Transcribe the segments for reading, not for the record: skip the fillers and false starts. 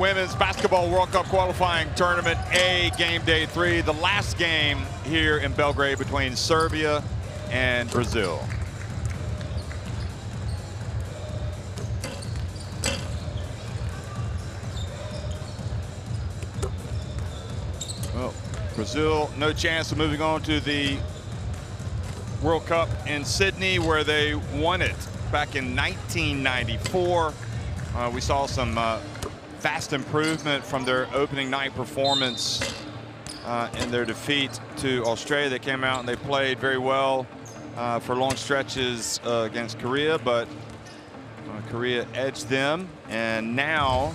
Women's Basketball World Cup Qualifying Tournament A, Game Day 3, the last game here in Belgrade between Serbia and Brazil. Well, Brazil, no chance of moving on to the World Cup in Sydney, where they won it back in 1994. We saw some vast improvement from their opening night performance in their defeat to Australia. They came out and they played very well for long stretches against Korea, but Korea edged them. And now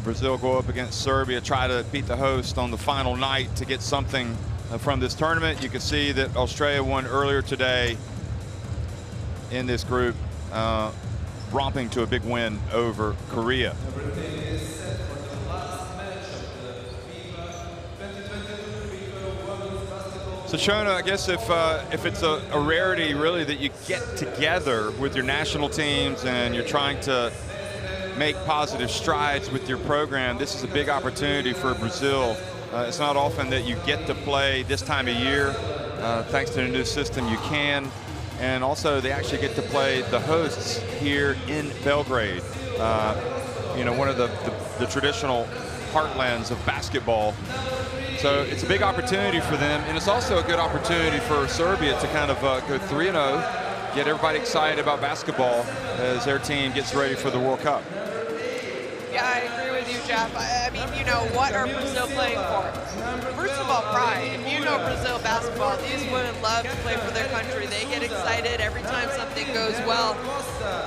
Brazil go up against Serbia, try to beat the host on the final night to get something from this tournament. You can see that Australia won earlier today in this group, romping to a big win over Korea. Everything is set for the last match of the FIBA 2022 Women's Basketball. So Shona, I guess if it's a rarity really that you get together with your national teams and you're trying to make positive strides with your program, this is a big opportunity for Brazil. It's not often that you get to play this time of year. Thanks to the new system, you can. And also, they actually get to play the hosts here in Belgrade. You know, one of the traditional heartlands of basketball. So it's a big opportunity for them, and it's also a good opportunity for Serbia to kind of go 3-0, get everybody excited about basketball as their team gets ready for the World Cup. Yeah, I agree with you, Jeff. I mean, you know, what are Brazil playing for? First of all, pride. If you know Brazil basketball, these women love to play for their country. They get excited every time something goes well.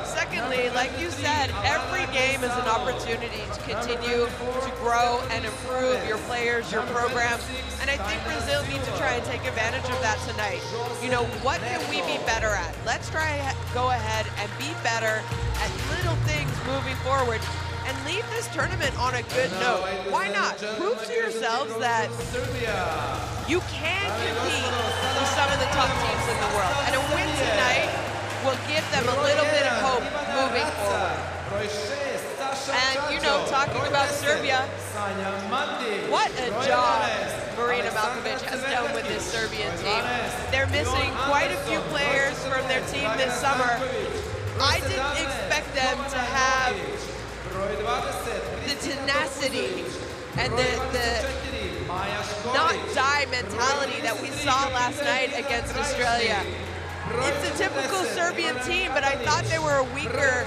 Secondly, like you said, every game is an opportunity to continue to grow and improve your players, your program. And I think Brazil needs to try and take advantage of that tonight. You know, what can we be better at? Let's try to go ahead and be better at little things moving forward, and leave this tournament on a good note. Why not? Prove to yourselves that you can compete with some of the top teams in the world. And a win tonight will give them a little bit of hope moving forward. And, you know, talking about Serbia, what a job Marina Malkovic has done with this Serbian team. They're missing quite a few players from their team this summer. I didn't expect them to have the tenacity and the not die mentality that we saw last night against Australia. It's a typical Serbian team, but I thought they were weaker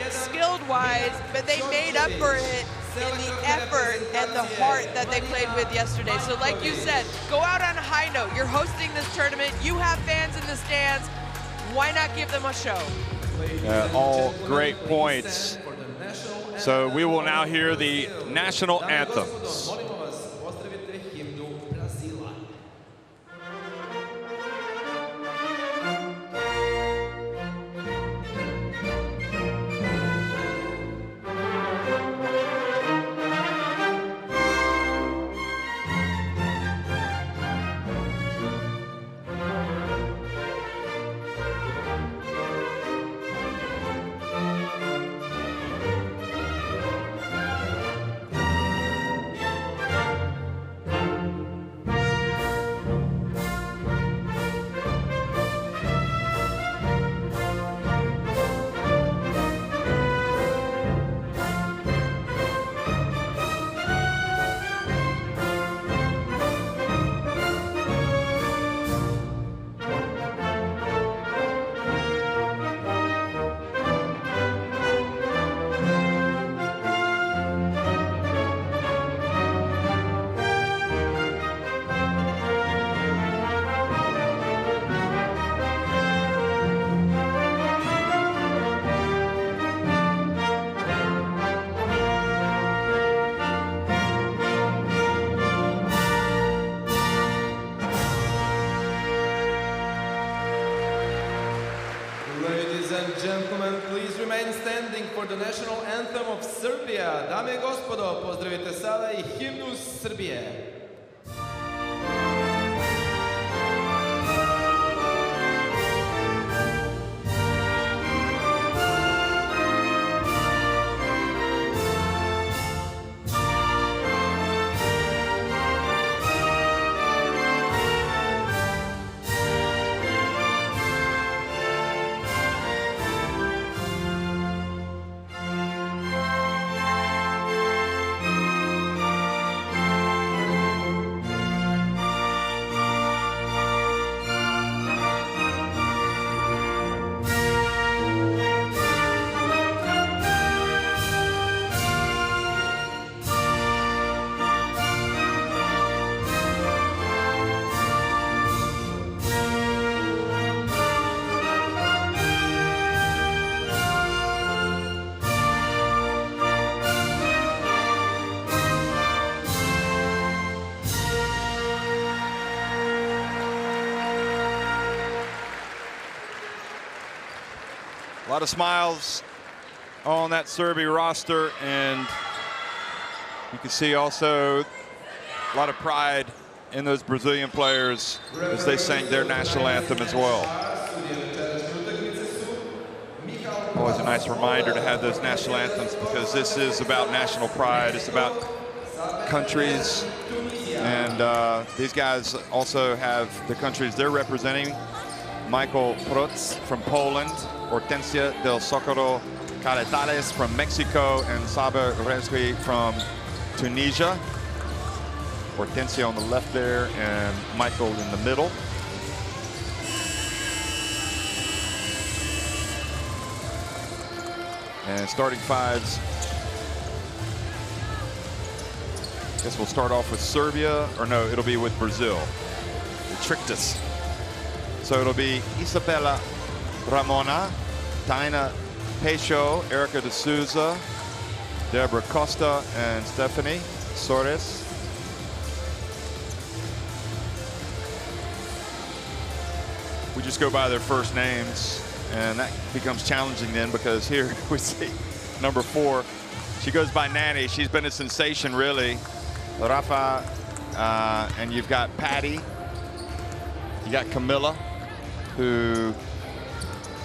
skilled-wise, but they made up for it in the effort and the heart that they played with yesterday. So like you said, go out on a high note. You're hosting this tournament. You have fans in the stands. Why not give them a show? All great points. So we will now hear the national anthems. Gentlemen, please remain standing for the national anthem of Serbia. Dame I gospodo, pozdravite sada I himnu Srbije. lot of smiles on that Serbia roster, and you can see also a lot of pride in those Brazilian players as they sang their national anthem as well. Always a nice reminder to have those national anthems, because this is about national pride. It's about countries, and these guys also have the countries they're representing. Michael Protz from Poland, Hortensia del Socorro Caletales from Mexico, and Saba Rezki from Tunisia. Hortensia on the left there and Michael in the middle. And starting fives. Guess we'll start off with Serbia, or no, it'll be with Brazil. They tricked us. So it'll be Isabella Ramona, Taina Peixo, Erica de Souza, Deborah Costa, and Stephanie Soares. We just go by their first names, and that becomes challenging then, because here we see number 4. She goes by Nanny. She's been a sensation, really. Rafa, and you've got Patty. You got Camilla, who,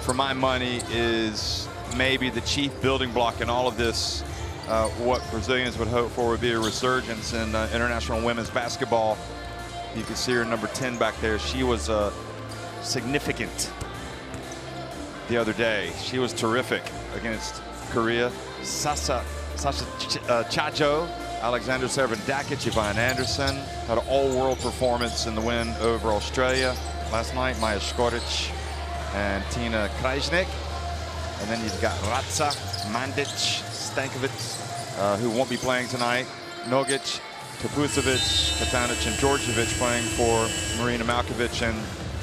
for my money, is maybe the chief building block in all of this. What Brazilians would hope for would be a resurgence in international women's basketball. You can see her number 10 back there. She was significant the other day. She was terrific against Korea. Sasha Chacho, Alexander Servan-Dakic, Yvonne Anderson had an all-world performance in the win over Australia last night. Maja Škorić and Tina Krajisnik. And then you've got Ratsa, Mandic, Stankovic, who won't be playing tonight. Nogic, Kapusovic, Katanic, and Djordjevic playing for Marina Malkovic. And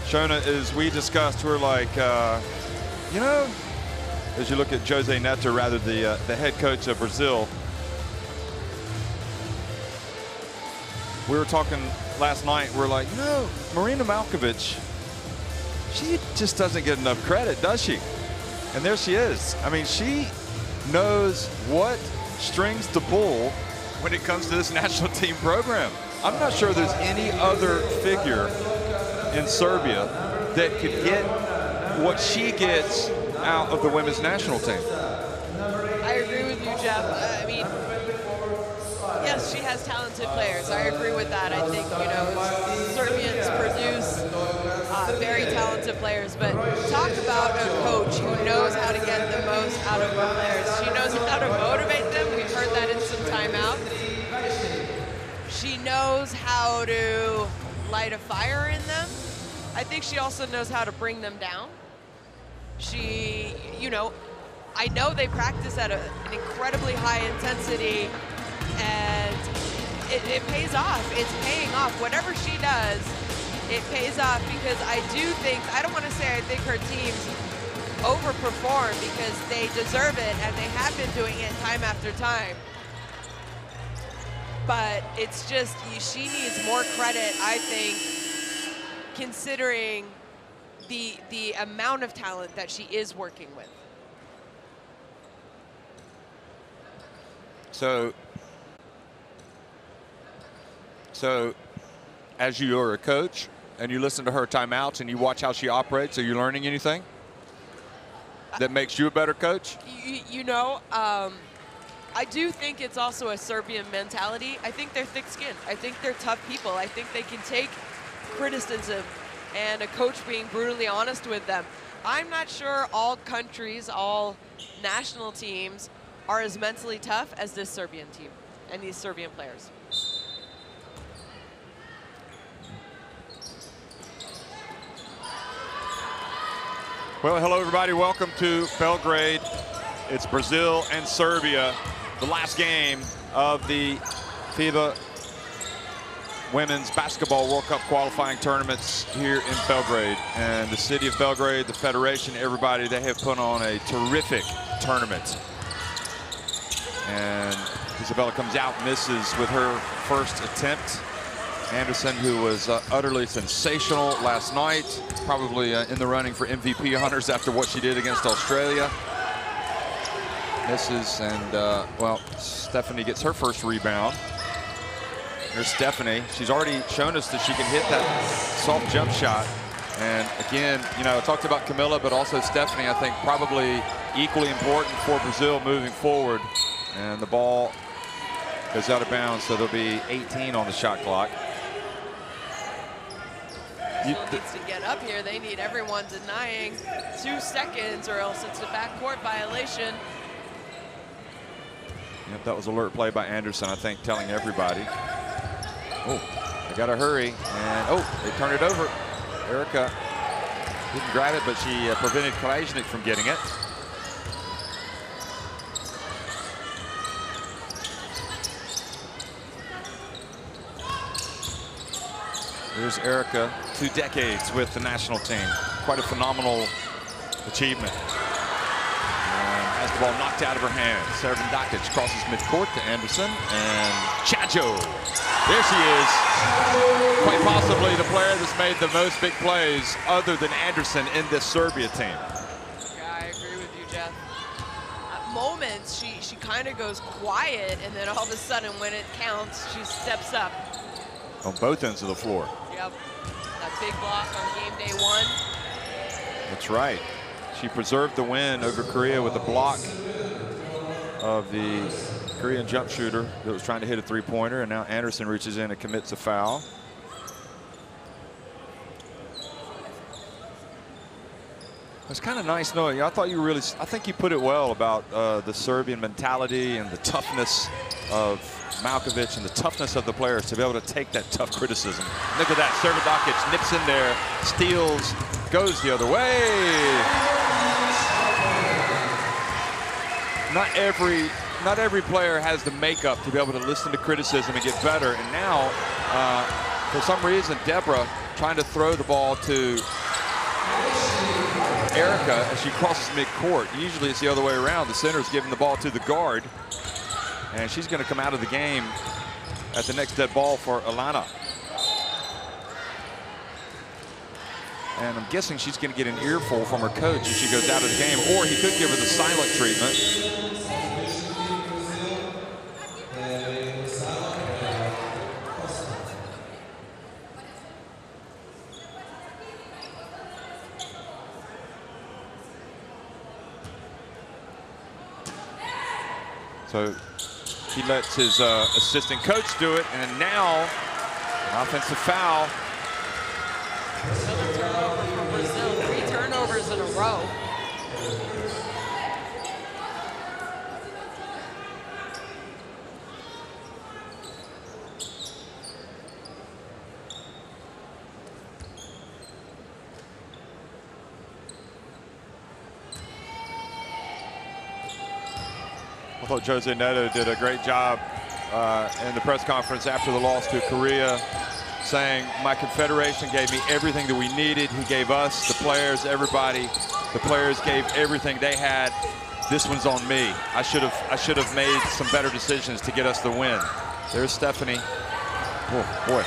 Shona, as we discussed, we're like, you know, as you look at Jose Neto, rather the head coach of Brazil, we were talking last night, we're like, you know, Marina Malkovic, she just doesn't get enough credit, does she? And there she is. I mean, she knows what strings to pull when it comes to this national team program. I'm not sure there's any other figure in Serbia that could get what she gets out of the women's national team. I agree with you, Jeff. I mean, yes, she has talented players. I agree with that. I think, you know, Serbians produce very talented players, but talk about a coach who knows how to get the most out of her players. She knows how to motivate them. We've heard that in some timeout. She knows how to light a fire in them. I think she also knows how to bring them down. She, you know, I know they practice at an incredibly high intensity, and it pays off. It's paying off. Whatever she does, it pays off, because I do think, I don't want to say I think her teams overperform, because they deserve it, and they have been doing it time after time. But it's just, she needs more credit, I think, considering the amount of talent that she is working with. So as you are a coach and you listen to her timeouts and you watch how she operates, are you learning anything that makes you a better coach? You know, I do think it's also a Serbian mentality. I think they're thick-skinned. I think they're tough people. I think they can take criticism and a coach being brutally honest with them. I'm not sure all countries, all national teams are as mentally tough as this Serbian team and these Serbian players. Well, hello everybody, welcome to Belgrade. It's Brazil and Serbia, the last game of the FIBA Women's Basketball World Cup qualifying tournaments here in Belgrade. And the city of Belgrade, the federation, everybody, they have put on a terrific tournament. And Isabella comes out, misses with her first attempt. Anderson, who was utterly sensational last night, probably in the running for MVP honors after what she did against Australia. Misses, and well, Stephanie gets her first rebound. Here's Stephanie. She's already shown us that she can hit that soft jump shot. And again, you know, I talked about Camila, but also Stephanie, I think probably equally important for Brazil moving forward. And the ball goes out of bounds, so there'll be 18 on the shot clock. Brazil needs to get up here. They need everyone denying 2 seconds, or else it's a backcourt violation. Yep, that was alert play by Anderson, I think, telling everybody. Oh, they got to hurry. And oh, they turn it over. Erica didn't grab it, but she prevented Krajisnik from getting it. Here's Erica, 2 decades with the national team. Quite a phenomenal achievement. And has the ball knocked out of her hand. Servan-Dakic crosses midcourt to Anderson, and Chajo. There she is. Quite possibly the player that's made the most big plays other than Anderson in this Serbia team. Yeah, I agree with you, Jeff. At moments, she kind of goes quiet, and then all of a sudden, when it counts, she steps up. On both ends of the floor. Yep, that big block on game day 1. That's right. She preserved the win over Korea with a block of the Korean jump shooter that was trying to hit a 3-pointer, and now Anderson reaches in and commits a foul. It's kind of nice knowing you. I think you put it well about the Serbian mentality and the toughness of Malkovic and the toughness of the players to be able to take that tough criticism. Look at that, Servan-Dakic nips in there, steals, goes the other way. Not every player has the makeup to be able to listen to criticism and get better. And now, for some reason, Deborah trying to throw the ball to Erica as she crosses midcourt. Usually it's the other way around. The center's giving the ball to the guard. And she's going to come out of the game at the next dead ball for Alana. And I'm guessing she's going to get an earful from her coach if she goes out of the game, or he could give her the silent treatment. So he lets his assistant coach do it, and now an offensive foul. Another turnover for Brazil. 3 turnovers in a row. I thought Jose Neto did a great job in the press conference after the loss to Korea, saying, my confederation gave me everything that we needed. He gave us, the players, everybody. The players gave everything they had. This one's on me. I should have made some better decisions to get us the win. There's Stephanie. Oh, boy.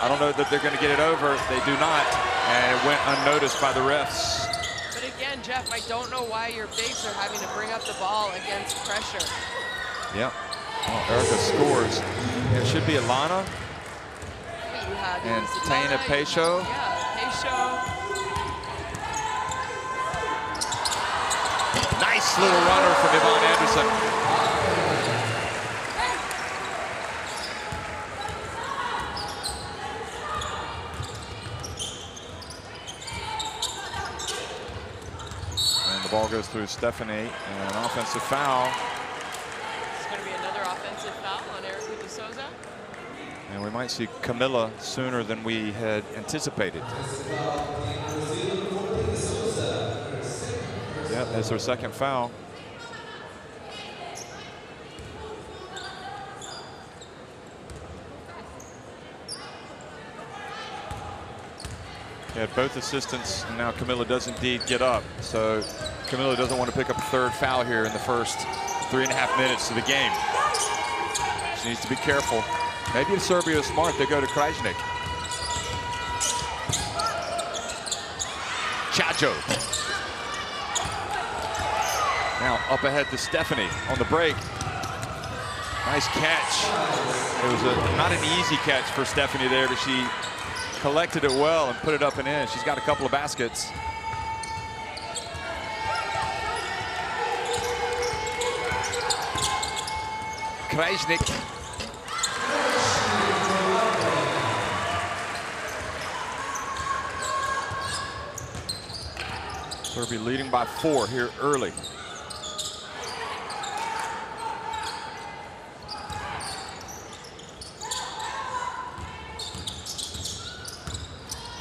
I don't know that they're going to get it over. They do not, and it went unnoticed by the refs. But again, Jeff, I don't know why your bigs are having to bring up the ball against pressure. Yep. Oh, Erica scores. It should be Alana. And Taina Peixo. Yeah, Peixo. Nice little runner from Yvonne Anderson. And the ball goes through Stephanie, and an offensive foul. It's going to be another offensive foul on Erica de Souza. And we might see Camila sooner than we had anticipated. Yep, that's her second foul. Had both assistants, and now Camila does indeed get up. So Camila doesn't want to pick up a third foul here in the first 3.5 minutes of the game. She needs to be careful. Maybe if Serbia is smart, they go to Krajnik. Chacho. Now up ahead to Stephanie on the break. Nice catch. It was not an easy catch for Stephanie there, but she collected it well and put it up and in. She's got a couple of baskets. Krajnik. Serbia leading by 4 here early.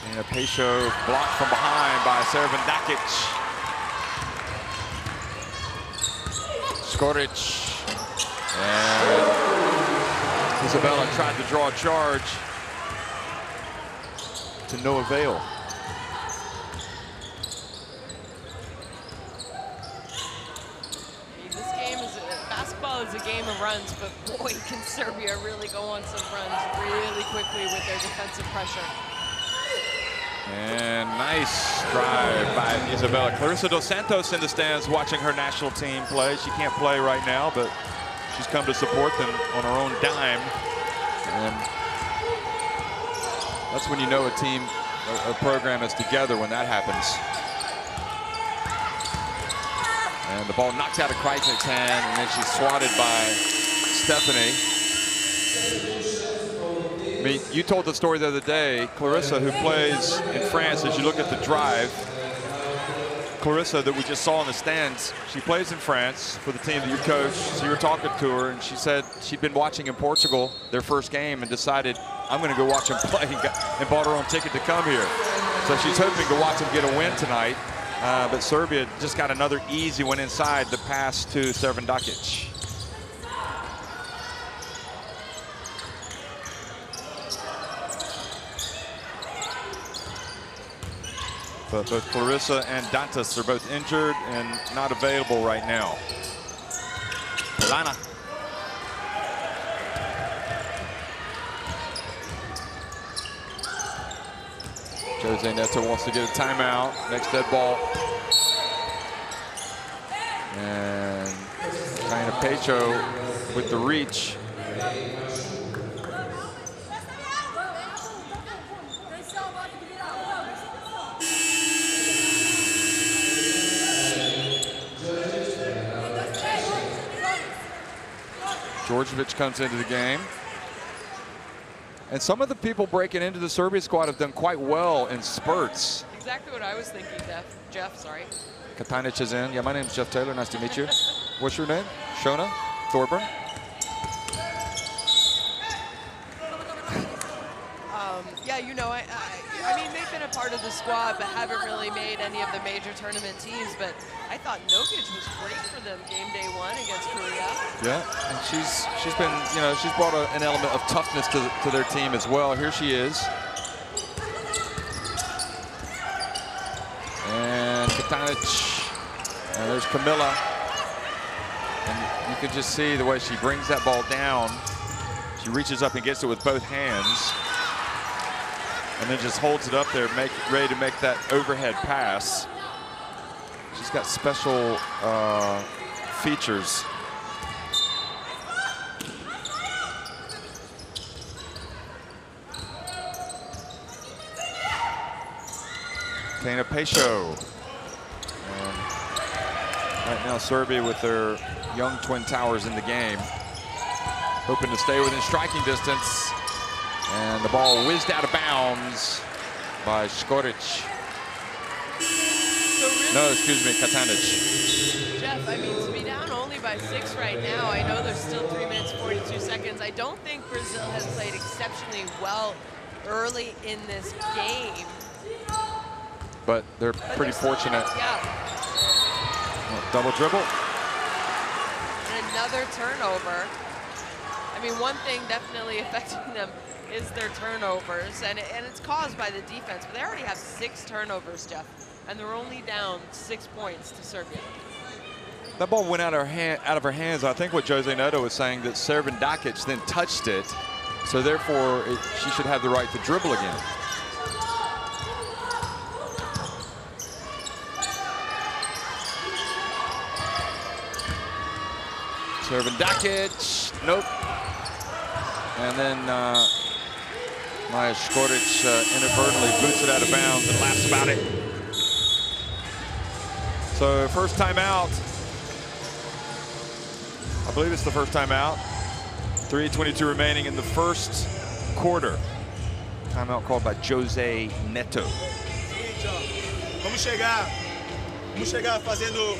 And a Pesho blocked from behind by Dakic. Skoric. And Isabella tried to draw a charge to no avail. Basketball is a game of runs, but boy, can Serbia really go on some runs really quickly with their defensive pressure. And nice drive by Isabella. Clarissa dos Santos in the stands watching her national team play. She can't play right now, but she's come to support them on her own dime. And that's when you know a team, a program is together when that happens. And the ball knocked out of Krajnik's hand, and then she's swatted by Stephanie. I mean, you told the story the other day, Clarissa, who plays in France, as you look at the drive. Clarissa, that we just saw in the stands, she plays in France for the team that you coach. So you were talking to her, and she said she'd been watching in Portugal their first game and decided, I'm going to go watch them play, and bought her own ticket to come here. So she's hoping to watch them get a win tonight. But Serbia just got another easy one inside the pass to Dakic. But both Clarissa and Dantas are both injured and not available right now. Lana. Jose Neto wants to get a timeout. Next dead ball. And China Pecho with the reach. Djordjevic comes into the game. And some of the people breaking into the Serbia squad have done quite well in spurts. Exactly what I was thinking, Jeff, sorry. Katanic is in. Yeah, my name's Jeff Taylor. Nice to meet you. What's your name? Shona Thorburn. Yeah, you know, I mean, they've been a part of the squad, but haven't really made any of the major tournament teams. But I thought Nokic was great for them game day 1 against Korea. Yeah, and she's been, you know, she's brought an element of toughness to their team as well. Here she is. And Katanic. And there's Camilla. And you can just see the way she brings that ball down. She reaches up and gets it with both hands. And then just holds it up there, ready to make that overhead pass. She's got special features. Tena Pecho. And right now Serbia with their young twin towers in the game, hoping to stay within striking distance. And the ball whizzed out of bounds by Skoric. So really, no, excuse me, Katanic. Jeff, I mean, to be down only by 6 right now, I know there's still 3 minutes, 42 seconds. I don't think Brazil has played exceptionally well early in this game. But they're pretty fortunate. Yeah. Double dribble. And another turnover. I mean, one thing definitely affecting them is their turnovers, and it's caused by the defense. But they already have 6 turnovers, Jeff, and they're only down 6 points to Serbia. That ball went out of her hands. I think what Jose Neto was saying, that Dakic then touched it So therefore, she should have the right to dribble again. Serving Dakic, nope. And then Maja Škorić inadvertently boots it out of bounds and laughs about it. So first timeout. I believe it's the first timeout. 3:22 remaining in the first quarter. Timeout called by Jose Neto. Vamos chegar fazendo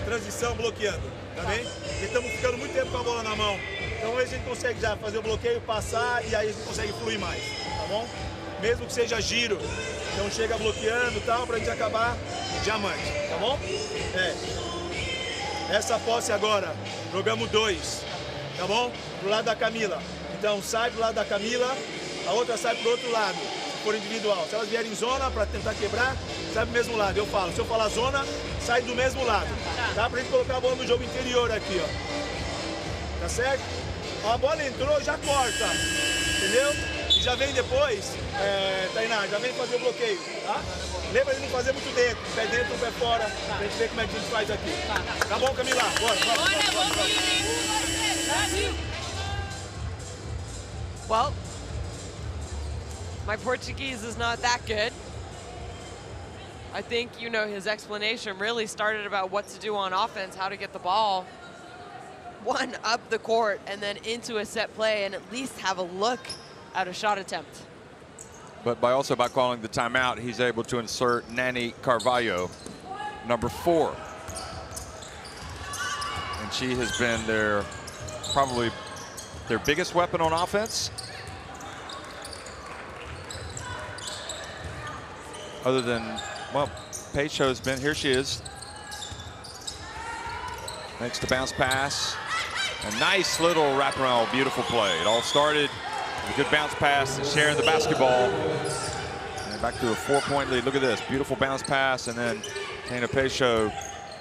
transição, bloqueando, tá bem? Porque estamos ficando muito tempo com a bola na mão. Então a gente consegue já fazer o bloqueio, passar e aí a gente consegue fluir mais, tá bom? Mesmo que seja giro. Então chega bloqueando e tal, pra gente acabar diamante, tá bom? Essa posse agora, jogamos 2, tá bom? Pro lado da Camila. Então sai pro lado da Camila, a outra sai pro outro lado, se for individual. Se elas vierem em zona para tentar quebrar, sai pro mesmo lado. Eu falo, se eu falar zona, sai do mesmo lado. Tá? Pra gente colocar a bola no jogo interior aqui, ó. Tá certo? A bola entrou, já corta, entendeu? E já vem depois, Tainá, já vem fazer o bloqueio, tá? Lembra de não fazer muito dentro, pé dentro, pé fora, pra gente ver como é que a gente faz aqui. Tá bom, Camila? Bora. Well, my Portuguese is not that good. I think, you know, his explanation really started about what to do on offense, how to get the ball one up the court and then into a set play and at least have a look at a shot attempt. But by calling the timeout, he's able to insert Nani Carvalho, number 4. And she has been probably their biggest weapon on offense. Other than, well, Peixo's been, here she is. Makes the bounce pass. A nice little wraparound, beautiful play. It all started with a good bounce pass and sharing the basketball. And back to a 4-point lead. Look at this, beautiful bounce pass. And then Tana Peixo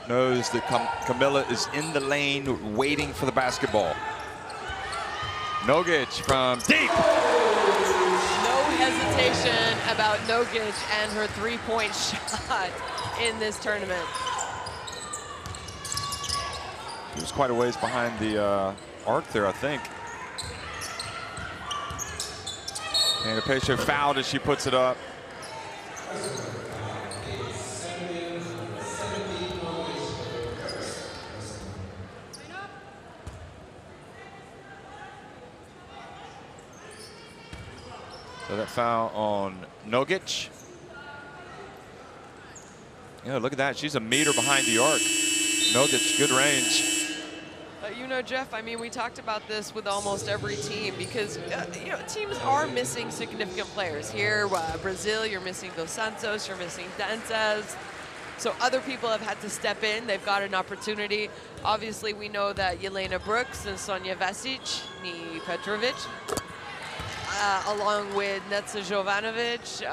knows that Camilla is in the lane waiting for the basketball. Nogic from deep. No hesitation about Nogic and her 3-point shot in this tournament. He was quite a ways behind the arc there, I think. And Peixo fouled as she puts it up. So that foul on Nogic. Yeah, look at that. She's a meter behind the arc. Nogic, good range. You know, Jeff, I mean, we talked about this with almost every team because, you know, teams are missing significant players. Here, Brazil, you're missing Dos Santos, you're missing Dantas. So other people have had to step in. They've got an opportunity. Obviously, we know that Jelena Brooks and Sonja Vesic, Ni Petrovic, along with Netza Jovanovic,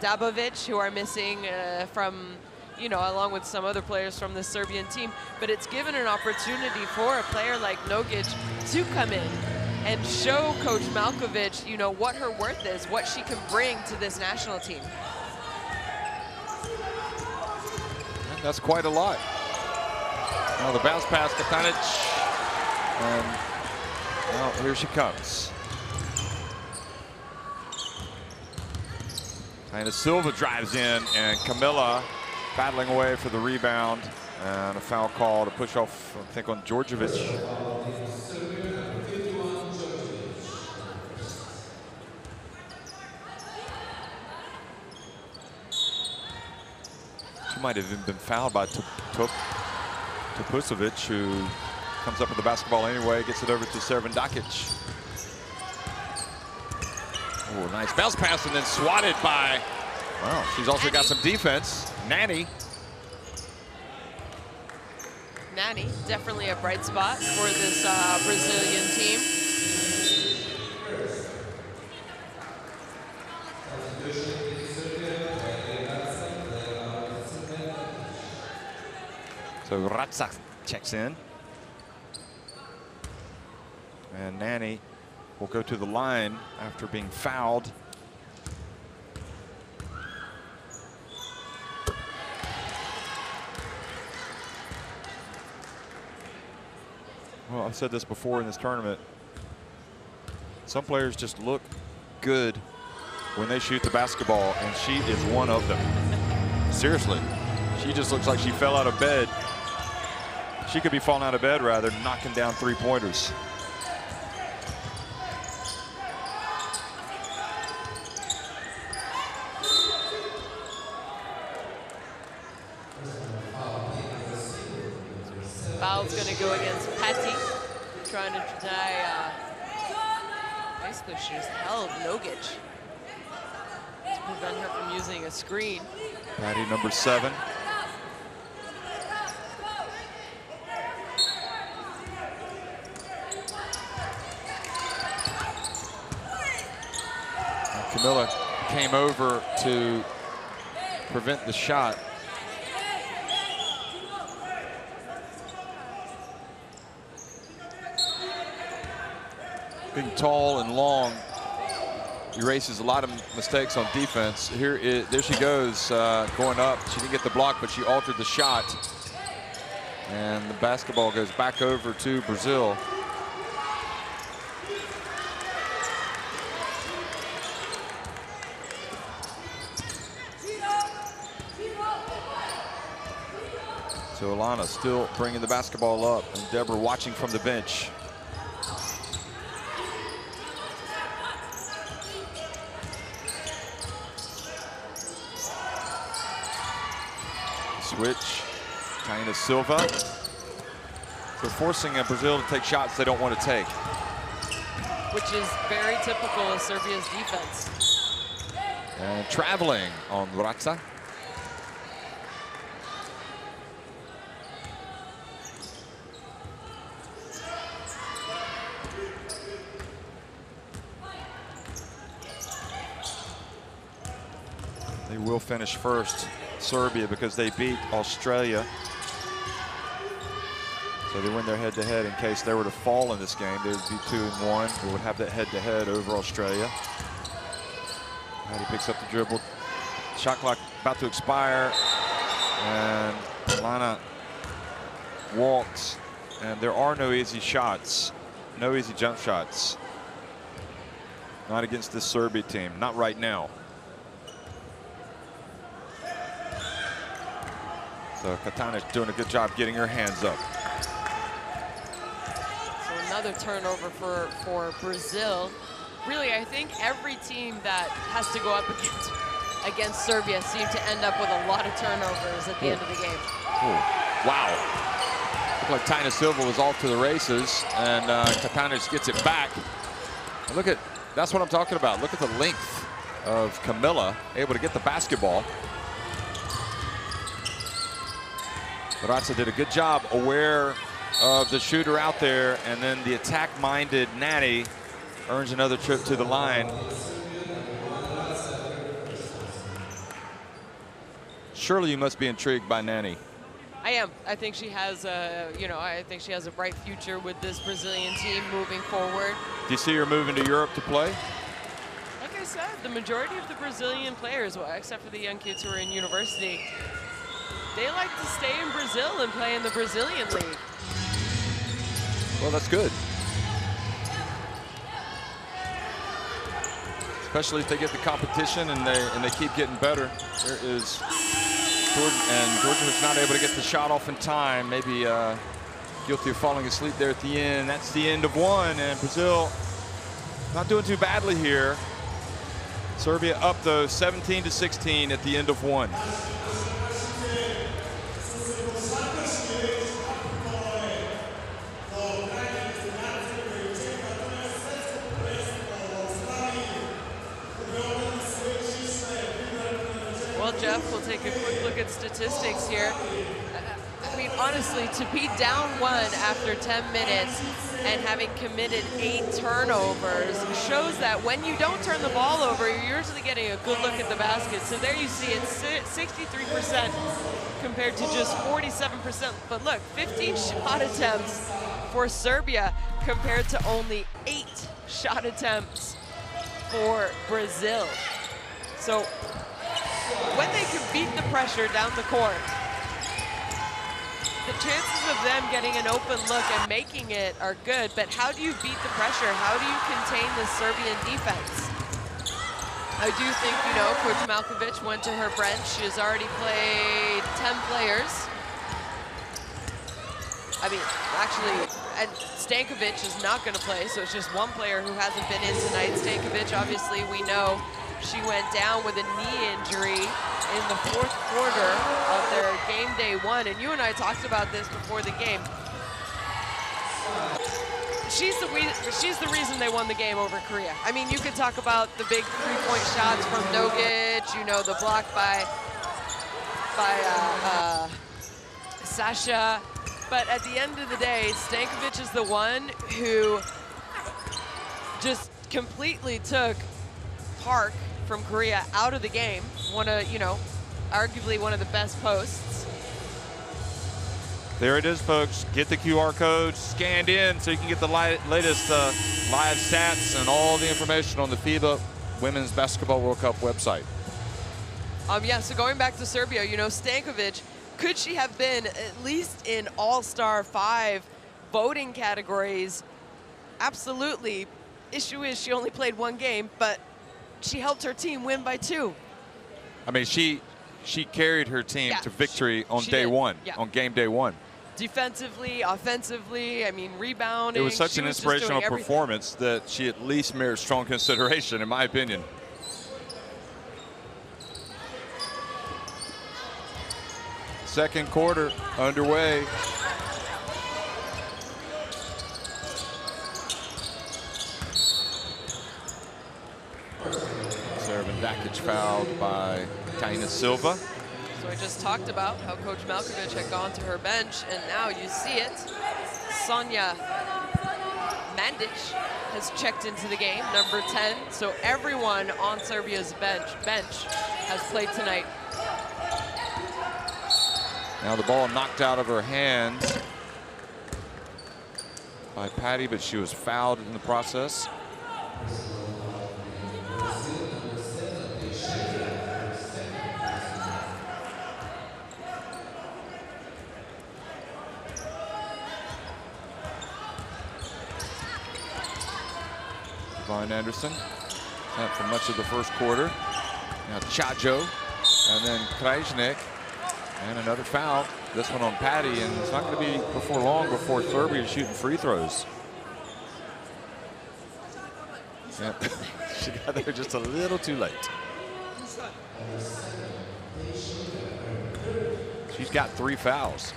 Dabovic, who are missing from, you know, along with some other players from the Serbian team. But it's given an opportunity for a player like Nogic to come in and show Coach Malkovic, you know, what her worth is, what she can bring to this national team. And that's quite a lot. Now the bounce pass to Katanic. And well, here she comes. And Silva drives in, and Camilla battling away for the rebound, and a foul call to push off, I think, on Djordjevic. She might have even been fouled by Topusovic, who comes up with the basketball anyway, gets it over to Servan Dakic. Oh, nice bounce pass, and then swatted by, well, she's also got some defense. Nani, definitely a bright spot for this Brazilian team. So Ratzak checks in. And Nani will go to the line after being fouled. Well, I've said this before in this tournament. Some players just look good when they shoot the basketball, and she is one of them. Seriously, she just looks like she fell out of bed. She could be falling out of bed rather than knocking down three-pointers. Foul's going to go against Patty, trying to deny, basically she just held Nogic to prevent her from using a screen. Patty, number 7. And Camilla came over to prevent the shot. Being tall and long erases a lot of mistakes on defense. There she goes, going up. She didn't get the block, but she altered the shot. And the basketball goes back over to Brazil. So Alana still bringing the basketball up, and Deborah watching from the bench. Switch, Taina Silva. They're forcing Brazil to take shots they don't want to take. Which is very typical of Serbia's defense. And traveling on Vratsa. They will finish first, Serbia, because they beat Australia. So they win their head-to-head. In case they were to fall in this game, they would be 2-1. They would have that head-to-head over Australia. Patty picks up the dribble. Shot clock about to expire. And Alana walks. And there are no easy shots. No easy jump shots. Not against this Serbia team. Not right now. So Katana's doing a good job getting her hands up. So another turnover for Brazil. Really, I think every team that has to go up against Serbia seems to end up with a lot of turnovers at the end of the game. Ooh. Wow. Looked like Taina Silva was off to the races, and Katana just gets it back. And look at, that's what I'm talking about. Look at the length of Camilla, able to get the basketball. Barazza did a good job, aware of the shooter out there, and then the attack-minded Nani earns another trip to the line. Surely you must be intrigued by Nani. I am. I think she has a, I think she has a bright future with this Brazilian team moving forward. Do you see her moving to Europe to play? Like I said, the majority of the Brazilian players, well, except for the young kids who are in university, they like to stay in Brazil and play in the Brazilian league. Well, that's good. Especially if they get the competition and they keep getting better. There is Jordan, and Jordan was not able to get the shot off in time. Maybe guilty of falling asleep there at the end. That's the end of one, and Brazil not doing too badly here. Serbia up though, 17-16 at the end of one. Jeff, we'll take a quick look at statistics here. I mean, honestly, to be down one after 10 minutes and having committed 8 turnovers shows that when you don't turn the ball over, you're usually getting a good look at the basket. So there you see it's 63% compared to just 47%. But look, 15 shot attempts for Serbia compared to only 8 shot attempts for Brazil. So when they can beat the pressure down the court, the chances of them getting an open look and making it are good, but how do you beat the pressure? How do you contain the Serbian defense? I do think, you know, Coach Malkovic went to her bench. She has already played 10 players. I mean, actually, and Stankovic is not going to play, so it's just one player who hasn't been in tonight. Stankovic, obviously, we know she went down with a knee injury in the 4th quarter of their game day 1, and you and I talked about this before the game. She's the reason they won the game over Korea. I mean, you could talk about the big 3-point shots from Nogic, you know, the block by Sasha. But at the end of the day, Stankovic is the one who just completely took Park from Korea out of the game. You know, arguably one of the best posts. There it is, folks. Get the QR code scanned in so you can get the latest live stats and all the information on the FIBA Women's Basketball World Cup website. Yeah, so going back to Serbia, you know, Stankovic, could she have been at least in All-Star 5 voting categories? Absolutely. Issue is she only played 1 game, but she helped her team win by 2. I mean, she carried her team to victory on day 1, on game day 1. Defensively, offensively, I mean, rebounding. It was such an inspirational performance that she at least merits strong consideration, in my opinion. Second quarter underway. Serbian Dakic fouled by Taina Silva. So I just talked about how Coach Malkovic had gone to her bench, and now you see it. Sonja Mandic has checked into the game, number 10. So everyone on Serbia's bench has played tonight. Now the ball knocked out of her hands by Patty, but she was fouled in the process. Vaughn Anderson, out for much of the first quarter. Now Chajo, and then Krajnik, and another foul. This one on Patty, and it's not going to be before long before Serbia is shooting free throws. Yep. She got there just a little too late. She's got 3 fouls.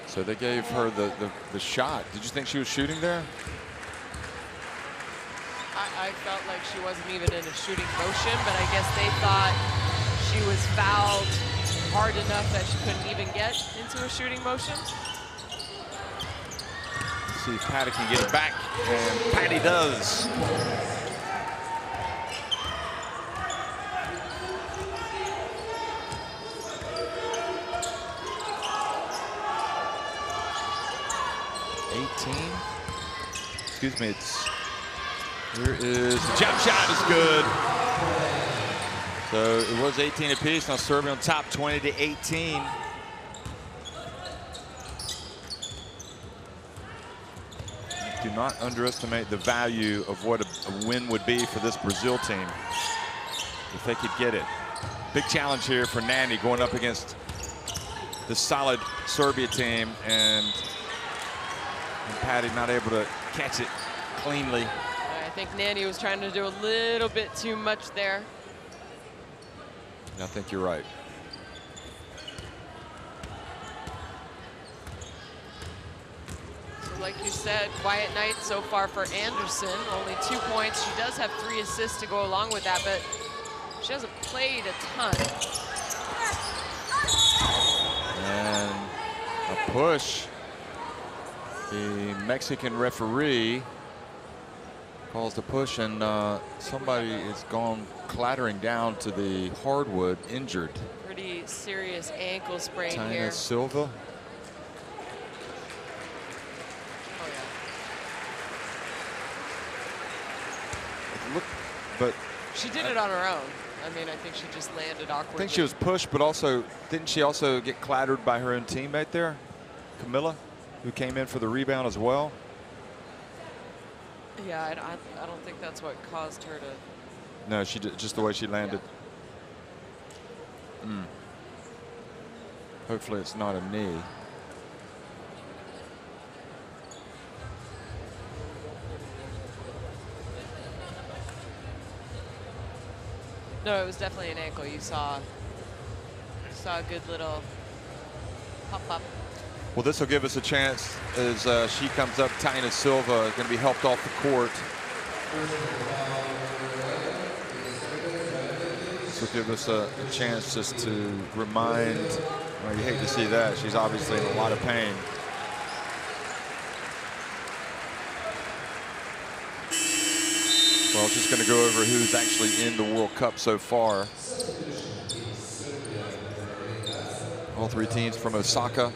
So they gave her the shot. Did you think she was shooting there? I felt like she wasn't even in a shooting motion, but I guess they thought she was fouled hard enough that she couldn't even get into a shooting motion. Let's see if Patty can get it back, and Patty does. Excuse me, here is the jump shot is good. So it was 18 apiece. Now Serbia on top, 20-18. Do not underestimate the value of what a win would be for this Brazil team if they could get it. Big challenge here for Nani going up against the solid Serbia team, and Patty not able to catch it cleanly. I think Nani was trying to do a little bit too much there. I think you're right. So like you said, quiet night so far for Anderson. Only 2 points. She does have 3 assists to go along with that, but she hasn't played a ton. And a push. The Mexican referee calls the push, and somebody is gone clattering down to the hardwood, injured. Pretty serious ankle sprain Tina here. Silva. Oh, yeah. Look, but She did it on her own. I mean, I think she just landed awkwardly. I think she was pushed, but also, didn't she also get clattered by her own teammate there, Camilla, who came in for the rebound as well? Yeah, I don't think that's what caused her to. No, she did, just the way she landed. Yeah. Hopefully it's not a knee. No, it was definitely an ankle. You saw a good little pop up. Well, this will give us a chance as she comes up. Tina Silva is going to be helped off the court. This will give us a chance just to remind, well, you hate to see that. She's obviously in a lot of pain. Well, just going to go over who's actually in the World Cup so far. All three teams from Osaka,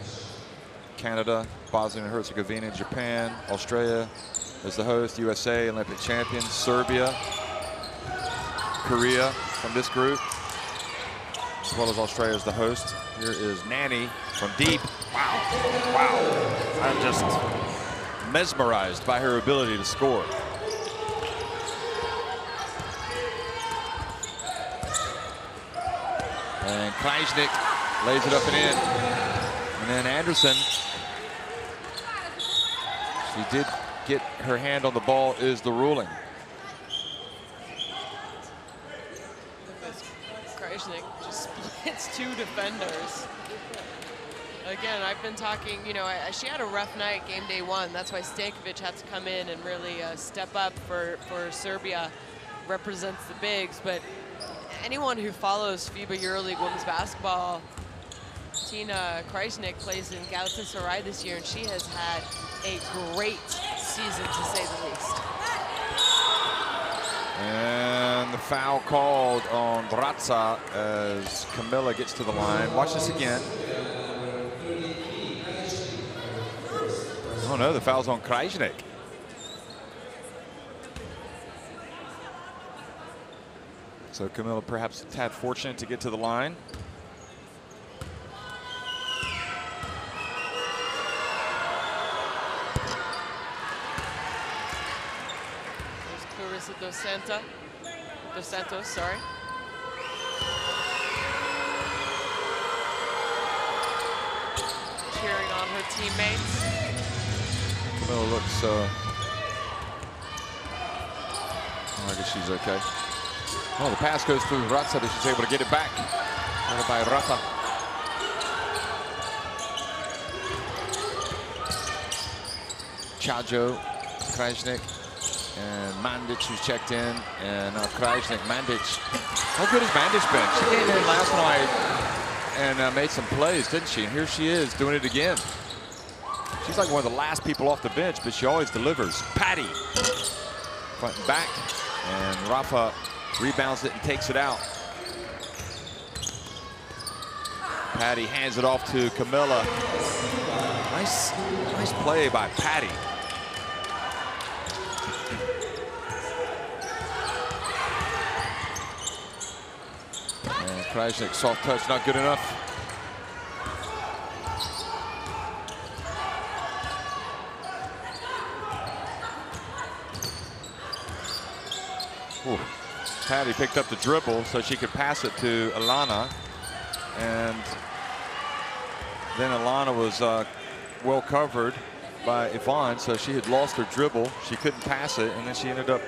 Canada, Bosnia and Herzegovina, Japan, Australia as the host, USA, Olympic champions, Serbia, Korea from this group, as well as Australia as the host. Here is Nanny from deep. Wow, wow. I'm just mesmerized by her ability to score. And Krajnik lays it up and in. And then Anderson, she did get her hand on the ball, is the ruling. Krajnik just splits two defenders. Again, I've been talking, you know, she had a rough night game day one. That's why Stankovic had to come in and really step up for Serbia, represents the bigs. But anyone who follows FIBA EuroLeague women's basketball, Tina Krajnik plays in Galatasaray this year, and she has had a great season, to say the least. And the foul called on Bratza as Camilla gets to the line. Watch this again. Oh no, the foul's on Krajnik. So Camilla perhaps a tad fortunate to get to the line. There's Clarissa Dos Santos, sorry. Cheering on her teammates. Camilla looks, I guess she's okay. Oh, the pass goes through Ratza, but she's able to get it back. Followed by Rafa. Chajo, Krajnik, and Mandic, who's checked in. And now Krajnik, Mandic. How good has Mandic been? She came in last night and made some plays, didn't she? And here she is doing it again. She's like one of the last people off the bench, but she always delivers. Patty, front and back. And Rafa rebounds it and takes it out. Patty hands it off to Camilla. Nice play by Patty. And Krajnik, soft touch, not good enough. Ooh. Patty picked up the dribble so she could pass it to Alana, and then Alana was well covered by Yvonne, so she had lost her dribble. She couldn't pass it, and then she ended up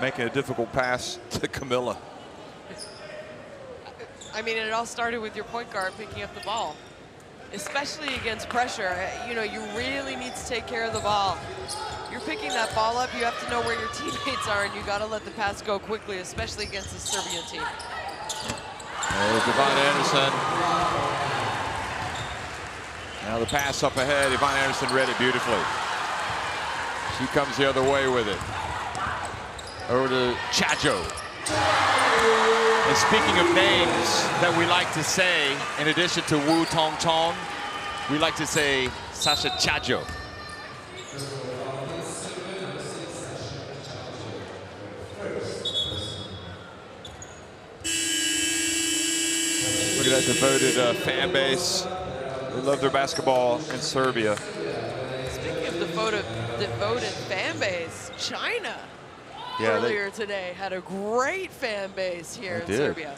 making a difficult pass to Camilla. I mean, it all started with your point guard picking up the ball, especially against pressure. You know, you really need to take care of the ball. You're picking that ball up, you have to know where your teammates are, and you got to let the pass go quickly, especially against the Serbian team. There's Yvonne Anderson. Now the pass up ahead. Yvonne Anderson read it beautifully. She comes the other way with it. over to Chajo. And speaking of names that we like to say, in addition to Wu Tong Tong, we like to say Sasha Chajo. Look at that devoted fan base. They love their basketball in Serbia. Speaking of devoted fan base, China earlier today had a great fan base here in Serbia.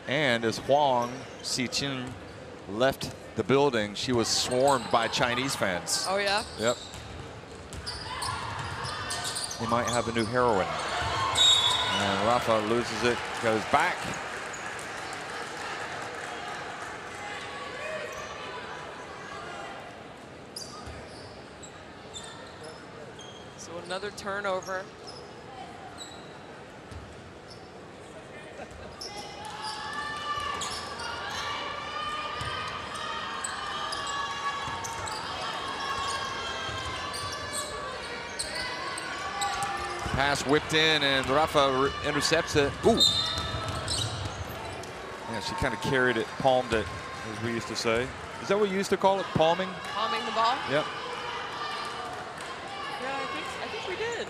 And as Huang Xichin left the building, she was swarmed by Chinese fans. Oh, yeah? Yep. They might have a new heroine. And Rafa loses it, goes back. So another turnover. Pass whipped in, and Rafa intercepts it. Ooh. Yeah, she kind of carried it, palmed it, as we used to say. Is that what you used to call it, palming? Palming the ball? Yep. Yeah, I think we did.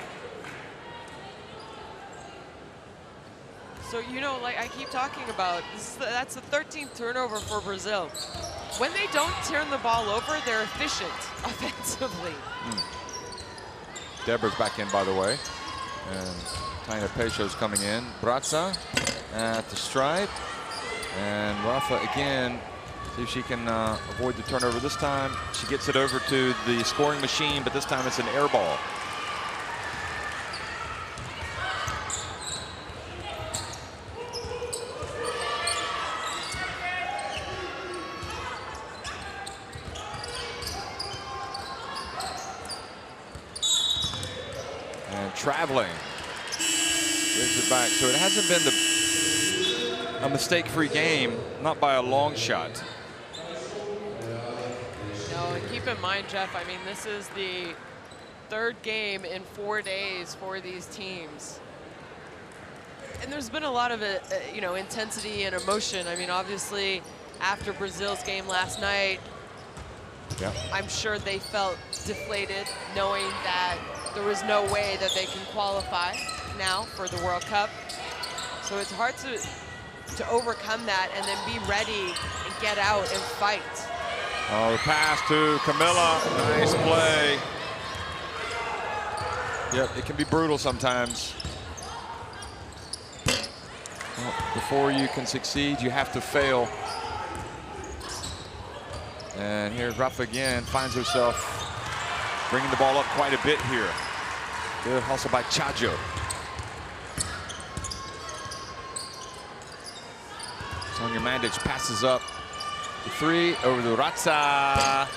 So, you know, like I keep talking about, that's the 13th turnover for Brazil. When they don't turn the ball over, they're efficient offensively. Deborah's back in, by the way. And Taina Peixo's coming in. Bratza at the stripe. And Rafa again, see if she can avoid the turnover this time. She gets it over to the scoring machine, but this time it's an air ball. And traveling. Brings it back. So it hasn't been a mistake-free game, not by a long shot. No, and keep in mind, Jeff, I mean, this is the third game in 4 days for these teams. And there's been a lot of, you know, intensity and emotion. I mean, obviously, after Brazil's game last night, yeah, I'm sure they felt deflated knowing that there was no way that they can qualify now for the World Cup. So it's hard to overcome that and then be ready and get out and fight. Oh, the pass to Camilla. Nice play. Yep, it can be brutal sometimes. Well, before you can succeed, you have to fail. And here's Rafa again, finds herself bringing the ball up quite a bit here. Good hustle by Chajo. Sonia Mandic passes up the three over to Ratza.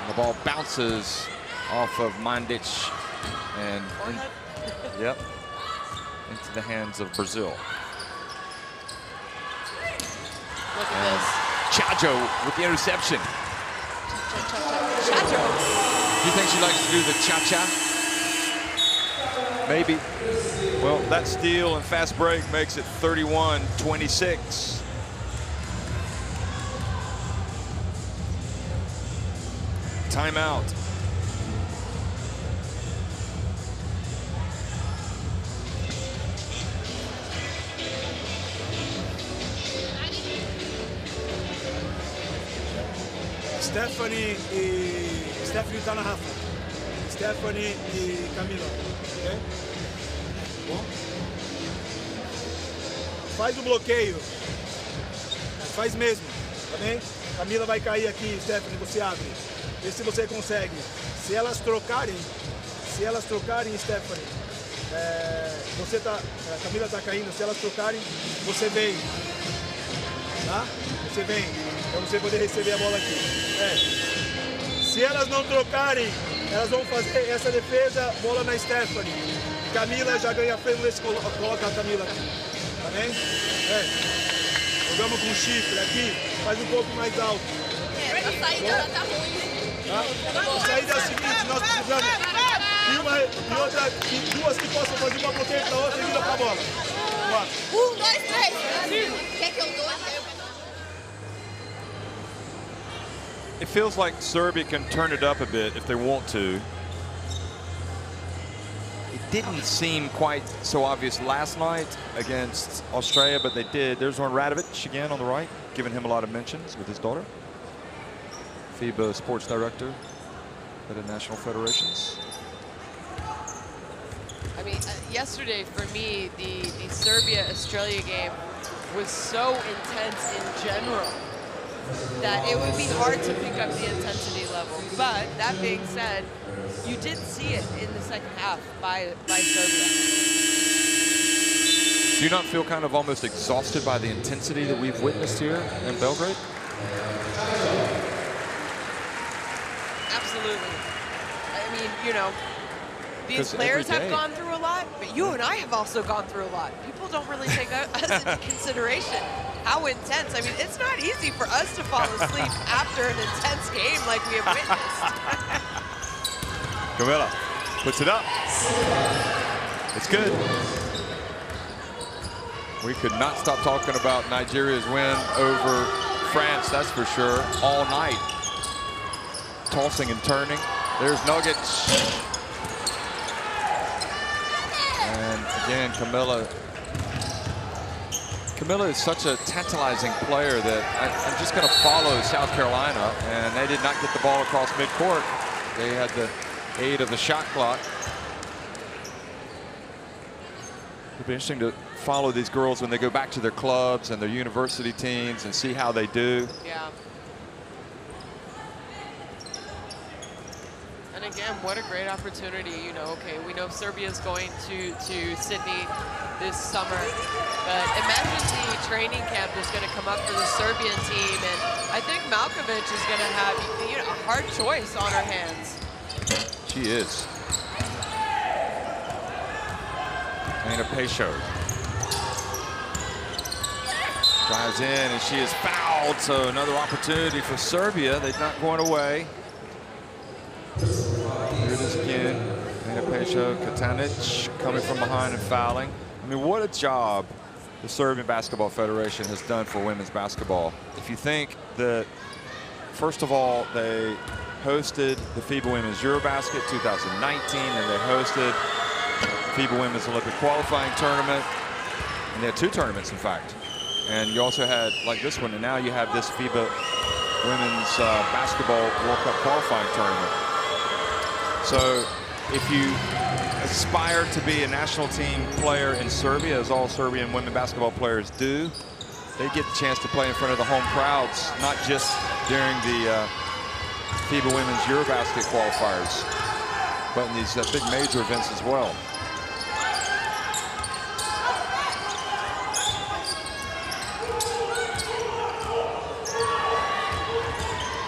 And the ball bounces off of Mandic and yep, into the hands of Brazil. Look at this. Chajo with the interception. Chajo. Do you think she likes to do the cha-cha? Maybe. Well, that steal and fast break makes it 31-26. Timeout. Stephanie tá na Rafa. Stephanie e Camila, ok? Bom. Faz o bloqueio. Faz mesmo, tá bem? Camila vai cair aqui, Stephanie, você abre. Vê se você consegue. Se elas trocarem, Stephanie, você tá, a Camila tá caindo, se elas trocarem, você vem. Tá? Você vem, para você poder receber a bola aqui. Se elas não trocarem, elas vão fazer essa defesa, bola na Stephanie. Camila já ganha frente, coloca a Camila aqui. Tá bem? Jogamos com chifre aqui, faz um pouco mais alto. A saída ela tá ruim. Tá? A saída é a seguinte, nós precisamos... E outra, e duas que possam fazer uma bloqueio para outra e vira para a bola. Bora. 1, 2, 3. Quer que eu dou? It feels like Serbia can turn it up a bit if they want to. It didn't seem quite so obvious last night against Australia, but they did. There's one Radovic again on the right, giving him a lot of mentions with his daughter. FIBA sports director at the national federations. I mean, yesterday for me, the Serbia-Australia game was so intense in general that it would be hard to pick up the intensity level. But that being said, you did see it in the second half by Serbia. Do you not feel kind of almost exhausted by the intensity that we've witnessed here in Belgrade? Absolutely. I mean, you know, these players have gone through a lot, but you and I have also gone through a lot. People don't really take us into consideration how intense. I mean, it's not easy for us to fall asleep after an intense game like we have witnessed. Camilla puts it up. It's good. We could not stop talking about Nigeria's win over France, that's for sure, all night. Tossing and turning. There's Nuggets. And again, Camilla is such a tantalizing player that I'm just going to follow South Carolina, and they did not get the ball across midcourt. They had the aid of the shot clock. It'll be interesting to follow these girls when they go back to their clubs and their university teams and see how they do. Yeah. And again, what a great opportunity. You know, okay, we know Serbia's going to Sydney this summer, but imagine the training camp that's going to come up for the Serbian team, and I think Malkovic is going to have, you know, a hard choice on her hands. She is. Ana Pesho drives in, and she is fouled, so another opportunity for Serbia. They're not going away. Here it is again. Ana Pesho, Katanic coming from behind and fouling. I mean, what a job the Serbian Basketball Federation has done for women's basketball. If you think that, first of all, they hosted the FIBA Women's Eurobasket 2019, and they hosted FIBA Women's Olympic Qualifying Tournament. And they had 2 tournaments, in fact. And you also had, like this one, and now you have this FIBA Women's Basketball World Cup Qualifying Tournament. So if you aspire to be a national team player in Serbia, as all Serbian women basketball players do, they get the chance to play in front of the home crowds, not just during the FIBA Women's Eurobasket qualifiers, but in these big major events as well.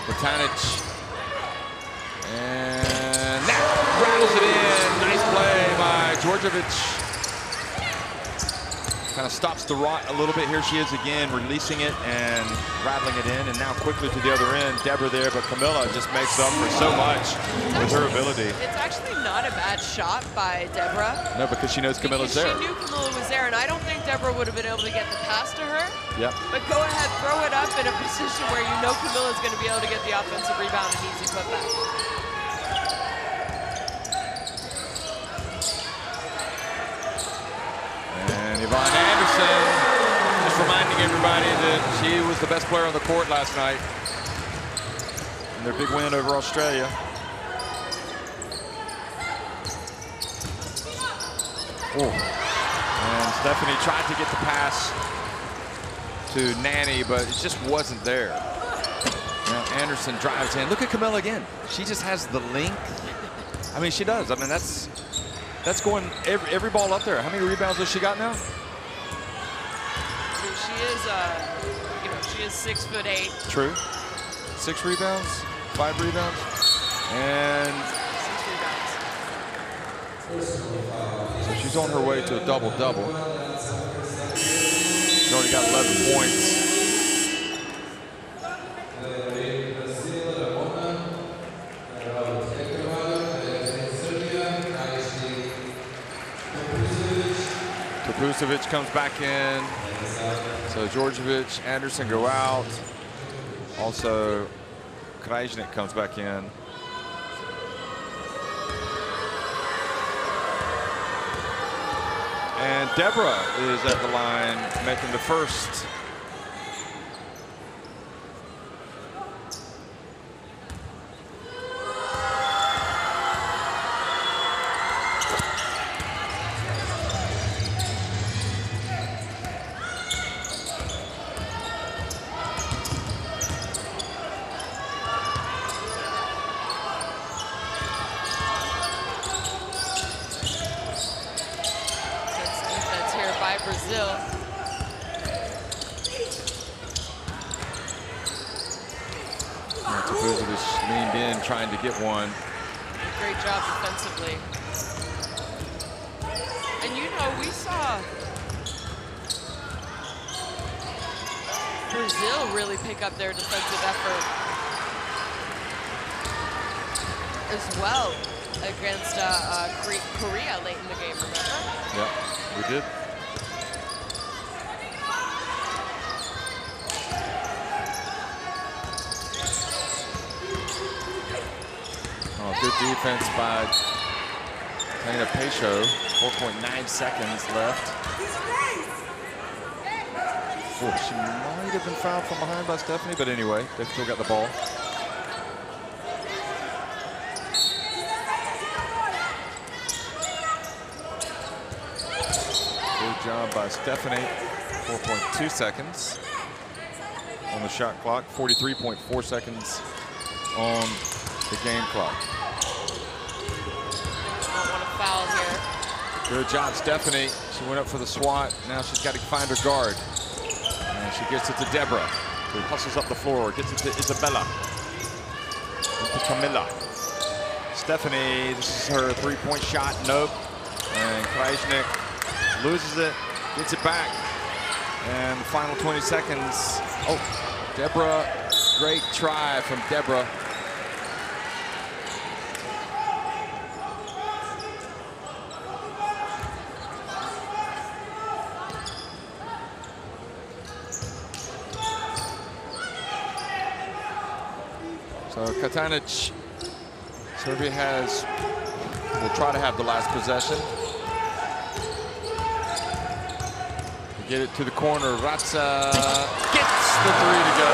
Botanic, and that rattles it in. Nice play by Djordjevic. Kind of stops the rot a little bit. Here she is again, releasing it and rattling it in, and now quickly to the other end. Deborah there, but Camilla just makes up for so much with her ability. It's actually not a bad shot by Deborah. No, because she knows Camilla's there. She knew Camilla was there, and I don't think Deborah would have been able to get the pass to her. Yep. But go ahead, throw it up in a position where you know Camilla's going to be able to get the offensive rebound and easy putback. And Yvonne Anderson just reminding everybody that she was the best player on the court last night in their big win over Australia. Oh. And Stephanie tried to get the pass to Nanny, but it just wasn't there. Now Anderson drives in. Look at Camilla again. She just has the length. I mean, she does. I mean, that's going every ball up there. How many rebounds has she got now? I mean, she is, you know, she is 6'8". True. 6 rebounds, 5 rebounds, and 6 rebounds. So she's on her way to a double-double. She's already got 11 points. Vucevic comes back in. So Djordjevic, Anderson go out. Also, Krajnik comes back in. And Deborah is at the line making the first. Brazil. Vucevic leaned in trying to get one. Great job defensively. And you know, we saw Brazil really pick up their defensive effort as well against Korea late in the game, remember? Yeah, we did. Good defense by Tana Pecho. 4.9 seconds left. Oh, she might have been fouled from behind by Stephanie, but anyway, they've still got the ball. Good job by Stephanie. 4.2 seconds on the shot clock. 43.4 seconds on the game clock. Don't want to foul here. Good job, Stephanie. She went up for the swat. Now she's got to find her guard. And she gets it to Deborah, who hustles up the floor, gets it to Isabella, to Camilla. Stephanie, this is her three-point shot. Nope. And Krajnik loses it, gets it back. And the final 20 seconds. Oh, Deborah, great try from Deborah. So Katanic, Serbia will try to have the last possession. Get it to the corner. Ratza gets the three to go.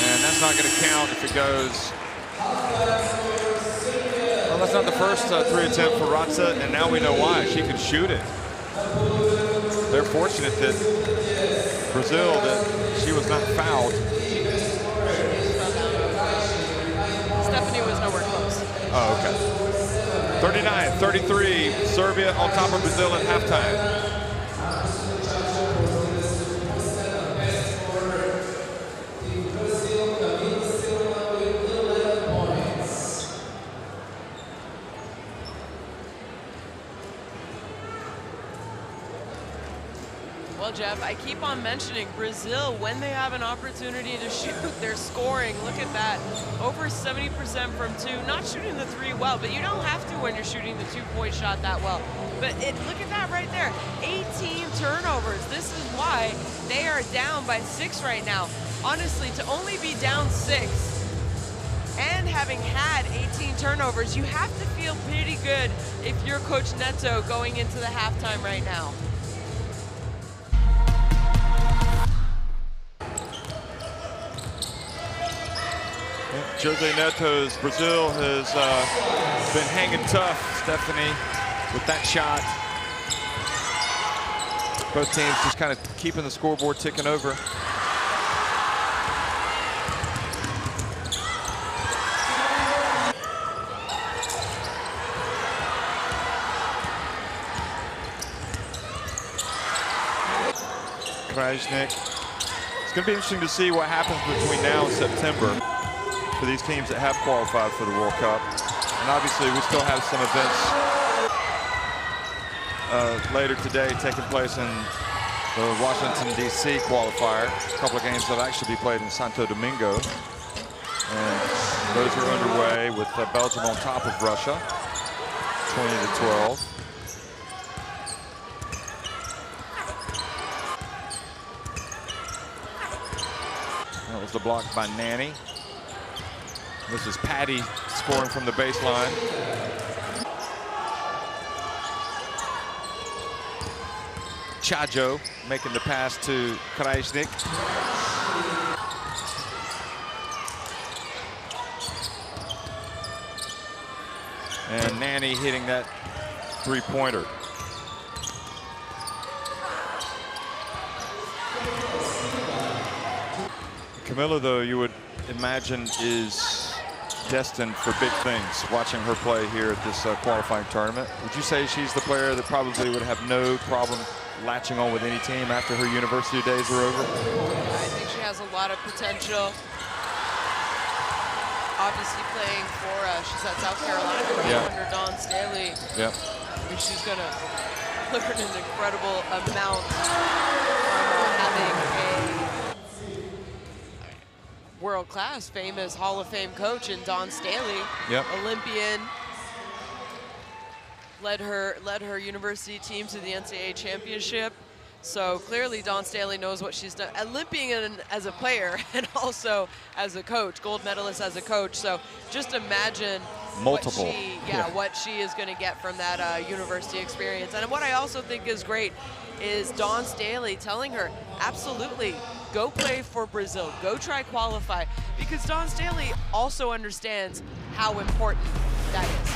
And that's not going to count if it goes. Well, that's not the first three attempt for Ratza, and now we know why. She can shoot it. They're fortunate that Brazil, that she was not fouled. Stephanie was nowhere close. Oh, okay. 39-33, Serbia on top of Brazil at halftime. Well, Jeff, I keep on mentioning Brazil, when they have an opportunity to shoot, they're scoring. Look at that. Over 70% from two. Not shooting the three well, but you don't have to when you're shooting the two-point shot that well. But look at that right there. 18 turnovers. This is why they are down by 6 right now. Honestly, to only be down 6 and having had 18 turnovers, you have to feel pretty good if you're Coach Neto going into the halftime right now. Jose Neto's Brazil has been hanging tough. Stephanie with that shot. Both teams just kind of keeping the scoreboard ticking over. Krajnik. It's going to be interesting to see what happens between now and September for these teams that have qualified for the World Cup. And obviously we still have some events later today taking place in the Washington, D.C. qualifier. A couple of games that will actually be played in Santo Domingo. And those are underway with Belgium on top of Russia, 20-12. That was the block by Nanny. This is Patty scoring from the baseline. Chajo making the pass to Krajisnik. And Nanny hitting that three-pointer. Camilla, though, you would imagine is destined for big things, watching her play here at this qualifying tournament. Would you say she's the player that probably would have no problem latching on with any team after her university days are over? I think she has a lot of potential. Obviously playing for, she's at South Carolina, right, under Dawn Staley. Yeah. I mean, she's going to learn an incredible amount from having a world-class, famous Hall of Fame coach in Dawn Staley. Yep. Olympian. Led her university team to the NCAA championship. So clearly Dawn Staley knows what she's done. Olympian as a player and also as a coach, gold medalist as a coach. So just imagine multiple. What she is going to get from that university experience. And what I also think is great is Dawn Staley telling her, absolutely, go play for Brazil, go try qualify, because Dawn Staley also understands how important that is.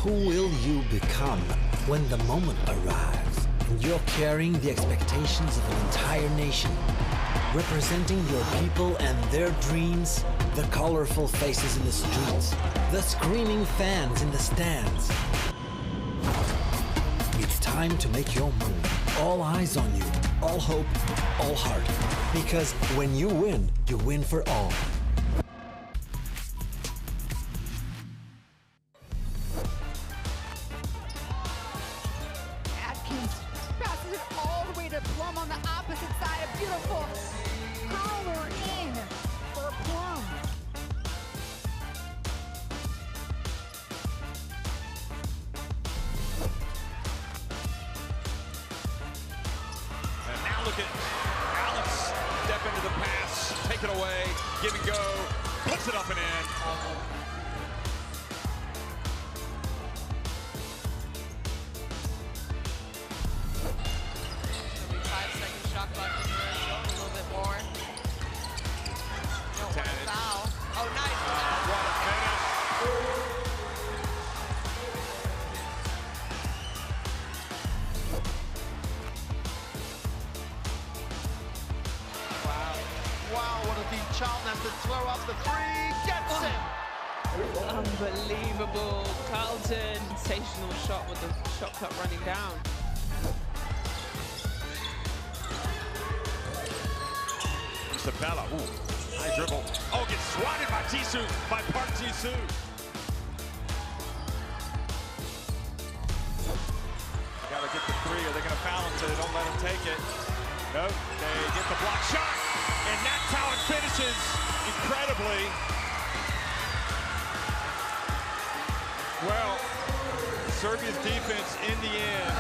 Who will you become when the moment arrives and you're carrying the expectations of an entire nation, representing your people and their dreams, the colorful faces in the streets, the screaming fans in the stands? It's time to make your move. All eyes on you, all hope, all heart. Because when you win for all. Passes it all the way to Plum on the opposite side. A beautiful curler in for Plum. And now look at Alex step into the pass, take it away, give and go, puts it up and in. 5-second shot clock in a little bit more. Don't want to foul. Oh, nice. What a finish. Wow, what a deep Charlton has to throw up the three, gets it! Unbelievable. Carlton, sensational shot with the shot clock running down. Isabella, high dribble. Oh, gets swatted by Jisoo, by Park Jisoo. Gotta get the three or they're gonna foul him so they don't let him take it. Nope, they get the block shot, and that's how it finishes incredibly. Well, Serbia's defense in the end.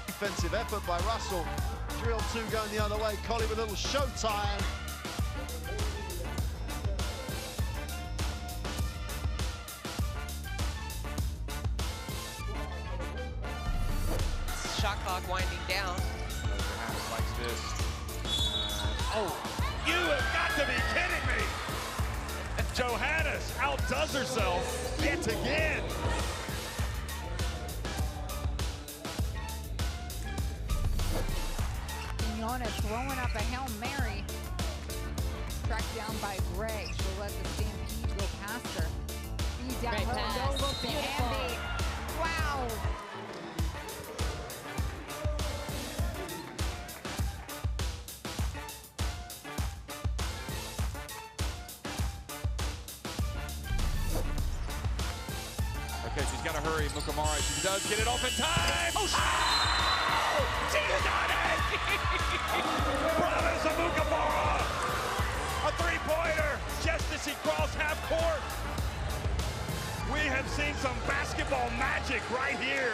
Defensive effort by Russell. Drill two going the other way. Collie with a little showtime. Shot clock winding down. Likes this. Oh, you have got to be kidding me! Johannes outdoes herself yet again. Quinones throwing up a Hail Mary. Tracked down by Gray. She'll let the Stampede go past her. Feed down Great low. pass. No look to Hamby. Wow. Okay, she's got to hurry, Mukamara. She does get it off in time. Oh, she has done it! Promise of Mukamara! A three-pointer just as she crossed half court. We have seen some basketball magic right here.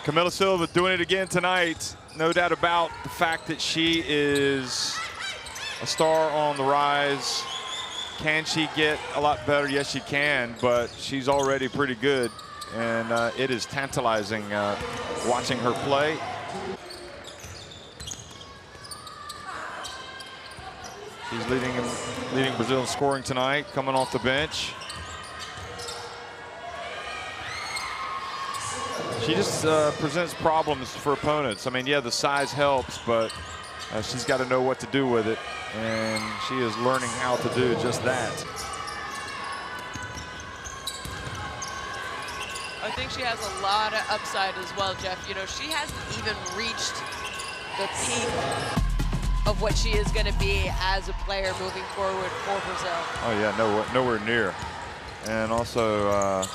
Camila Silva doing it again tonight. No doubt about the fact that she is a star on the rise. Can she get a lot better? Yes, she can, but she's already pretty good. And it is tantalizing watching her play. She's leading Brazil in scoring tonight, coming off the bench. She just presents problems for opponents. I mean, yeah, the size helps, but she's got to know what to do with it, and she is learning how to do just that. I think she has a lot of upside as well, Jeff. You know, she hasn't even reached the peak of what she is going to be as a player moving forward for Brazil. Oh yeah, nowhere near. And also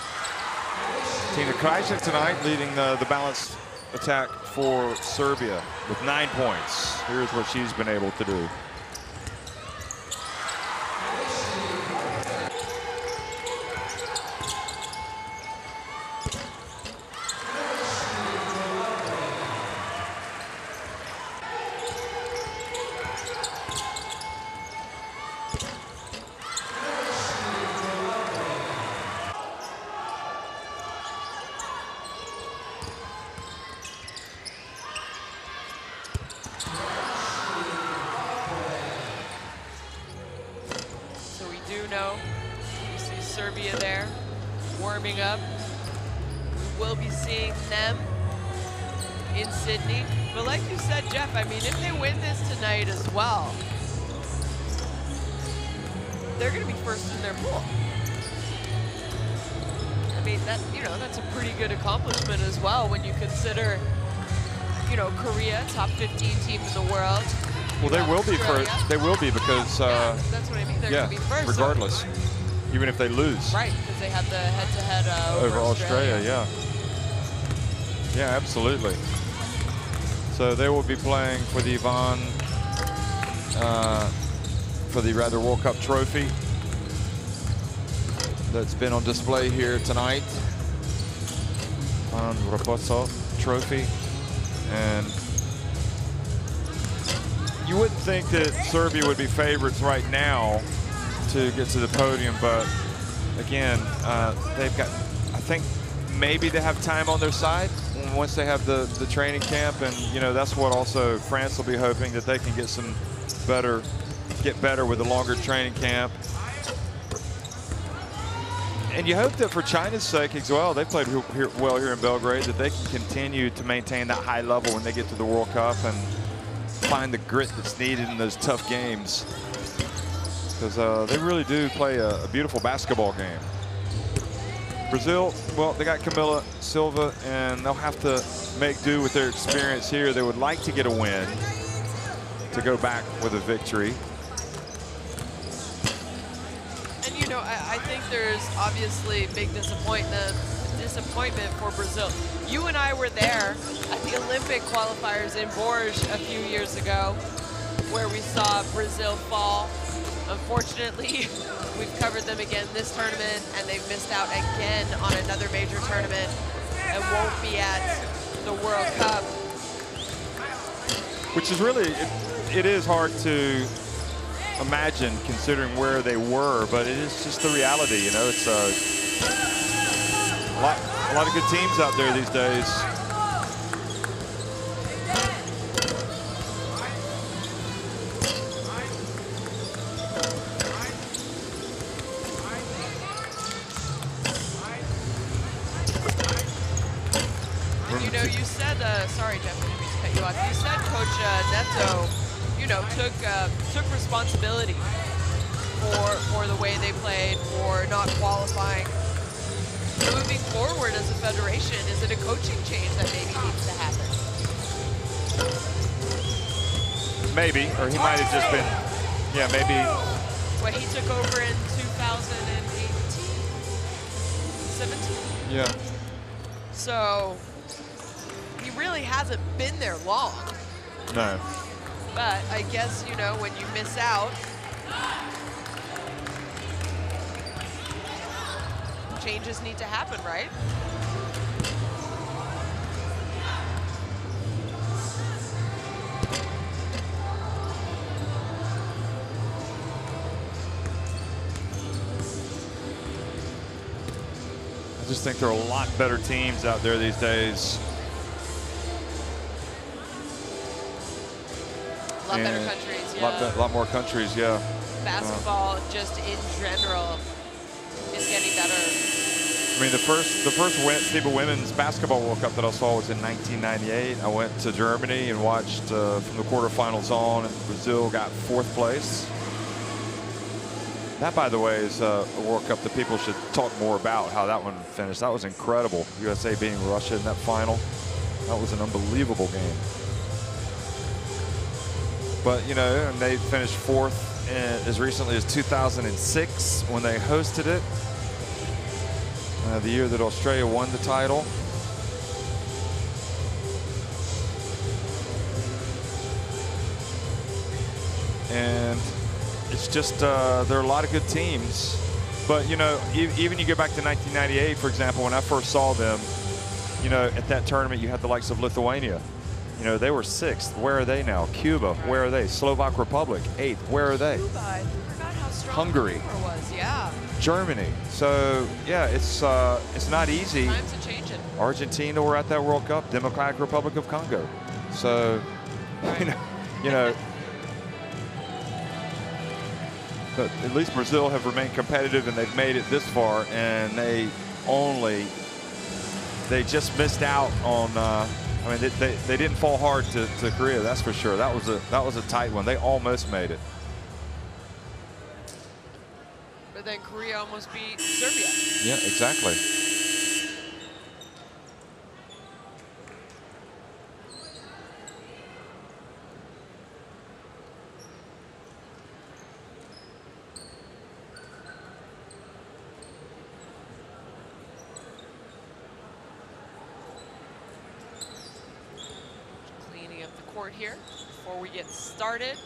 Tina Krajcik tonight leading the balanced attack for Serbia with 9 points. Here's what she's been able to do. You see Serbia there warming up. We will be seeing them in Sydney. But like you said, Jeff, I mean, if they win this tonight as well, they're going to be first in their pool. I mean, that's a pretty good accomplishment as well when you consider, Korea, top 15 team in the world. Well, they will be first. They will be because that's what I mean. They're going to be first, regardless, even if they lose. Right, because they have the head-to-head over Australia. Yeah, absolutely. So they will be playing for the World Cup trophy that's been on display here tonight. Ivan Raposo trophy, and you wouldn't think that Serbia would be favorites right now to get to the podium, but again, they've got, I think maybe they have time on their side once they have the training camp, and that's what also France will be hoping, that they can get better with a longer training camp. And you hope that for China's sake as well, they played well here in Belgrade, that they can continue to maintain that high level when they get to the World Cup and find the grit that's needed in those tough games, because they really do play a beautiful basketball game. Brazil, well, they got Camila Silva, and they'll have to make do with their experience here. They would like to get a win to go back with a victory. And I think there's obviously big disappointment for Brazil. You and I were there at the Olympic qualifiers in Bourges a few years ago, where we saw Brazil fall. Unfortunately, we've covered them again this tournament, and they've missed out again on another major tournament and won't be at the World Cup. Which is really, it is hard to imagine considering where they were, but it is just the reality, It's a lot of good teams out there these days. know, you said, sorry, Jeff, I didn't mean to cut you off. You said Coach Neto, you know, took responsibility for the way they played, for not qualifying. Moving forward as a federation, is it a coaching change that maybe needs to happen? Maybe, or he might have just been, yeah, maybe. What, he took over in 2018, 17? Yeah. So he really hasn't been there long. No. But I guess, you know, when you miss out, changes need to happen, right? I just think there are a lot better teams out there these days. A lot better countries, yeah. A lot more countries, yeah. Basketball, just in general, is getting better. I mean, the first FIBA Women's Basketball World Cup that I saw was in 1998. I went to Germany and watched from the quarterfinals on, and Brazil got 4th place. That, by the way, is a World Cup that people should talk more about, how that one finished. That was incredible. USA beating Russia in that final. That was an unbelievable game. But, you know, and they finished 4th as recently as 2006 when they hosted it. The year that Australia won the title. And it's just, there are a lot of good teams. But, you know, even you go back to 1998, for example, when I first saw them, you know, at that tournament, you had the likes of Lithuania. You know, they were 6th. Where are they now? Cuba, where are they? Slovak Republic, 8th. Where are they? Cuba, I forgot how strong Hungary. Cuba was, yeah. Germany. So, yeah, it's not easy. Times are changing. Argentina were at that World Cup, Democratic Republic of Congo. So, right. you know, but at least Brazil have remained competitive and they've made it this far, and they just missed out on. I mean, they didn't fall hard to Korea, that's for sure. That was a tight one. They almost made it. But then Korea almost beat Serbia. Yeah, exactly. Cleaning up the court here before we get started.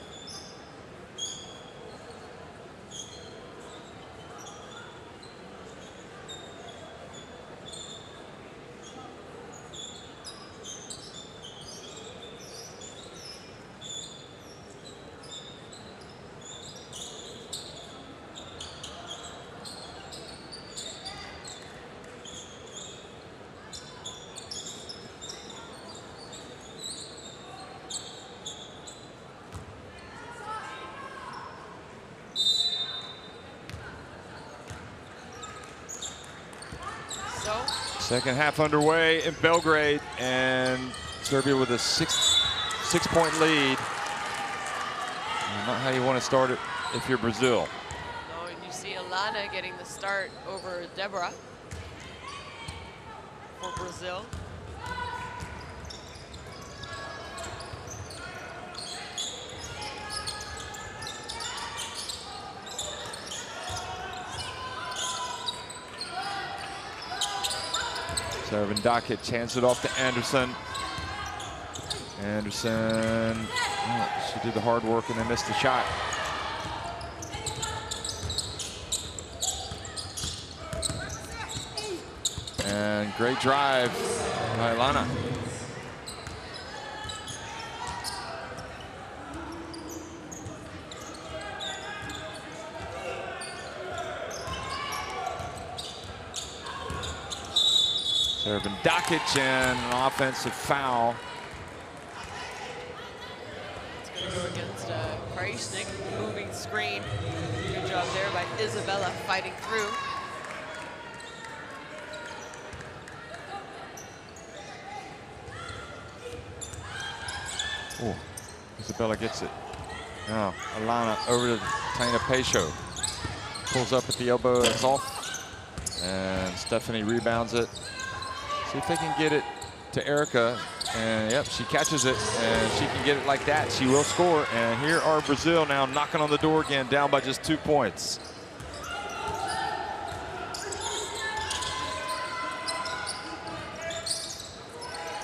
Second half underway in Belgrade, and Serbia with a six-point lead. Not how you want to start it if you're Brazil. No, and you see Alana getting the start over Deborah for Brazil. Serving Dockett, hands it off to Anderson. Anderson, she did the hard work and they missed the shot. And great drive by Lana. Serving Dockett and an offensive foul. It's going to go against Krajicnik, moving screen. Good job there by Isabella fighting through. Oh, Isabella gets it. Now, Alana over to Tina Pecho. Pulls up at the elbow, it's off. And Stephanie rebounds it. See if they can get it to Erica. And yep, she catches it, and she can get it like that. She will score. And here are Brazil now knocking on the door again, down by just 2 points.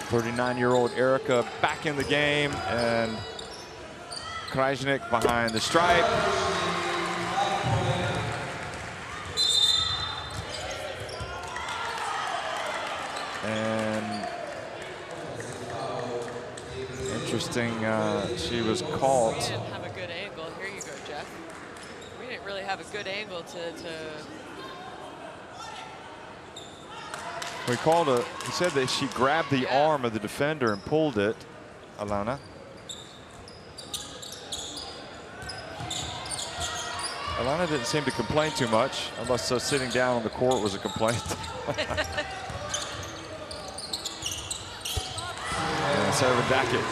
'39-year-old Erica back in the game, and Krajnik behind the stripe. And interesting, she was caught. We didn't have a good angle. Here you go, Jeff. We didn't really have a good angle to We called a, he said that she grabbed the arm of the defender and pulled it, Alana. Alana didn't seem to complain too much, unless sitting down on the court was a complaint. And Servadakic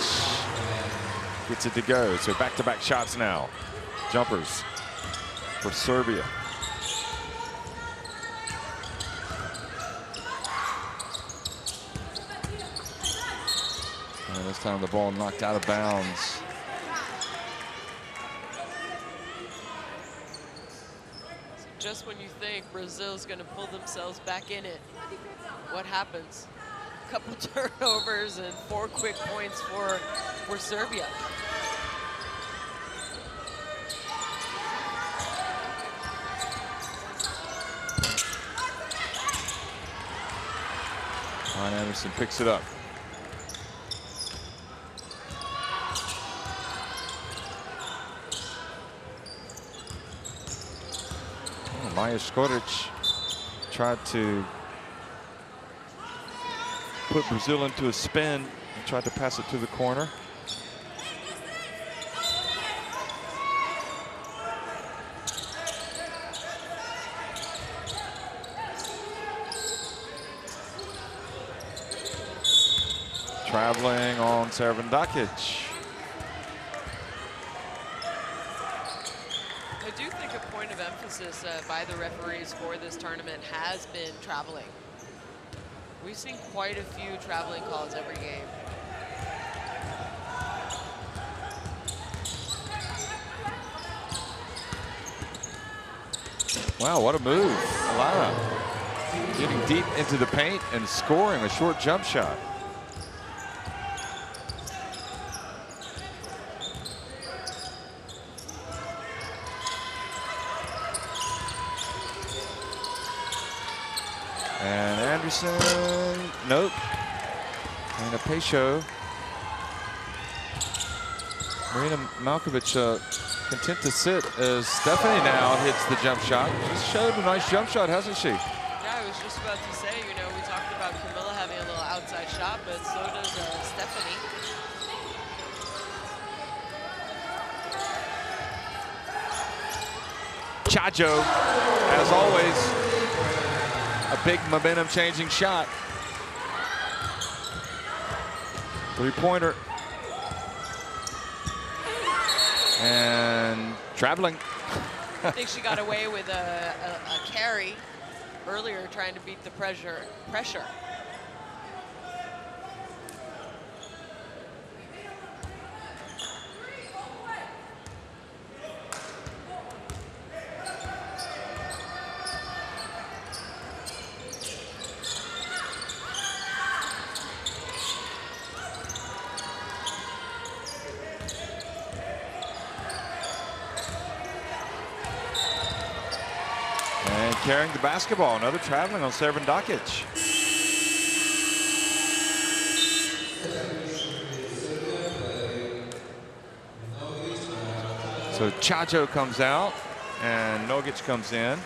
gets it to go. So back-to-back shots now. Jumpers for Serbia. And this time the ball knocked out of bounds. just when you think Brazil's going to pull themselves back in it, what happens? A couple turnovers and 4 quick points for Serbia. Ron Anderson picks it up. Maja Škorić tried to put Brazil into a spin and tried to pass it to the corner. Traveling on Servadakic. I do think a point of emphasis by the referees for this tournament has been traveling. We've seen quite a few traveling calls every game. Wow, what a move. Alana getting deep into the paint and scoring a short jump shot. And Anderson, nope. And a Pecho. Marina Malkovich content to sit as Stephanie now hits the jump shot. She's showed a nice jump shot, hasn't she? Yeah, I was just about to say, you know, we talked about Camilla having a little outside shot, but so does Stephanie. Chacho, as always, a big momentum changing shot. 3-pointer. And traveling. I think she got away with a carry earlier, trying to beat the pressure. And carrying the basketball, another traveling on Servadakic. So Chacho comes out and Nogic comes in.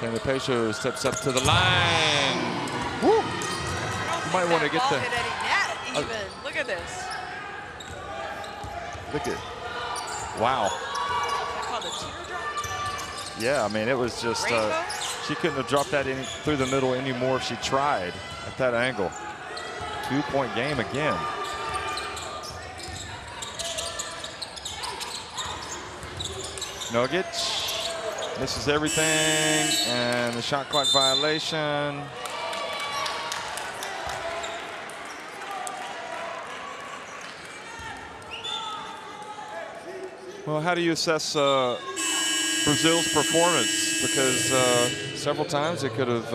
And the Pecho steps up to the line. Woo! You might want to get the. Hit any net even. Look at this. Look at. Wow. Is that called a teardrop? Yeah, I mean, it was just. She couldn't have dropped that through the middle anymore if she tried at that angle. 2-point game again. Nogic misses everything, and the shot clock violation. Well, how do you assess Brazil's performance? Because several times they could have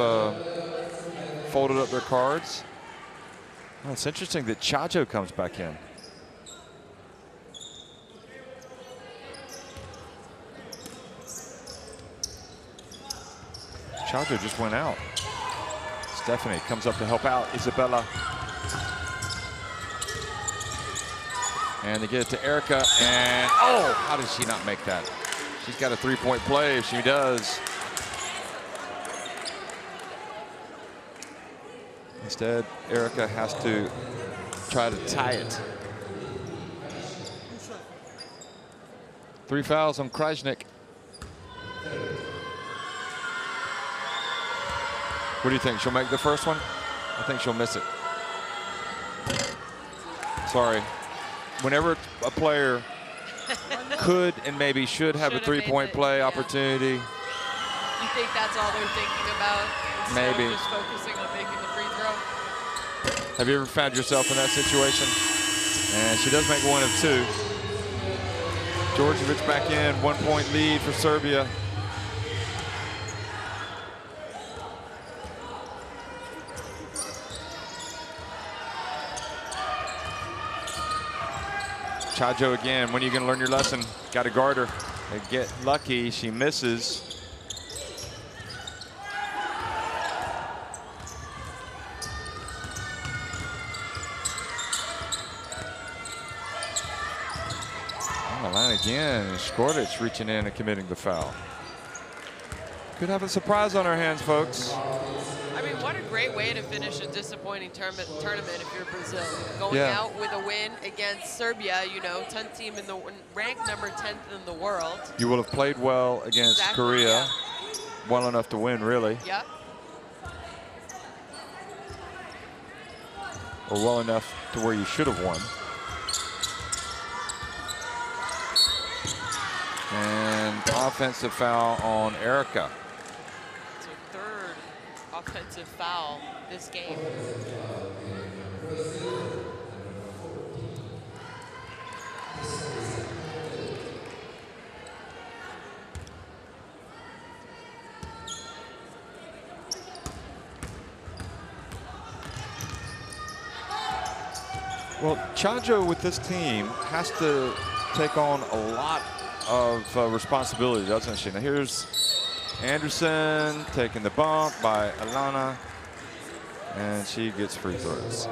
folded up their cards. Well, it's interesting that Chacho comes back in. Chacho just went out. Stephanie comes up to help out Isabella. And they get it to Erica, and oh, how did she not make that? She's got a 3-point play if she does. Instead, Erica has to try to tie it. 3 fouls on Krajnik. What do you think? She'll make the first one? I think she'll miss it. Sorry. Whenever a player could and maybe should have a 3-point play opportunity. You think that's all they're thinking about? Maybe. Just focusing on making the free throw? Have you ever found yourself in that situation? And she does make 1 of 2. Djordjevic back in, 1-point lead for Serbia. Chacho again. When are you going to learn your lesson? Got to guard her. They get lucky. She misses. On the line again. Škorić reaching in and committing the foul. Could have a surprise on our hands, folks. I mean, what a great way to finish a disappointing tournament if you're Brazil. Going out with a win against Serbia, you know, 10th team in the ranked number 10th in the world. You will have played well against Korea. Well enough to win, really. Yeah. Or well enough to where you should have won. And offensive foul on Erica. Offensive foul this game. Well, Chacho with this team has to take on a lot of responsibility, doesn't she? Now here's Anderson taking the bump by Alana, and she gets free throws.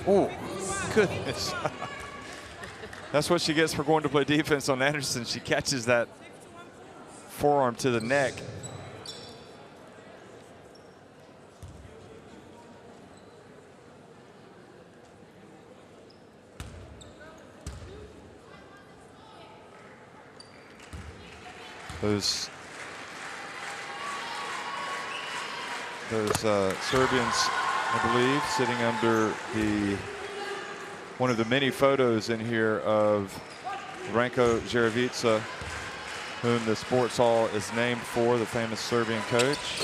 Oh, goodness. That's what she gets for going to play defense on Anderson. She catches that forearm to the neck. Those Serbians, I believe, sitting under one of the many photos in here of Ranko Jerevica, whom the Sports Hall is named for, the famous Serbian coach.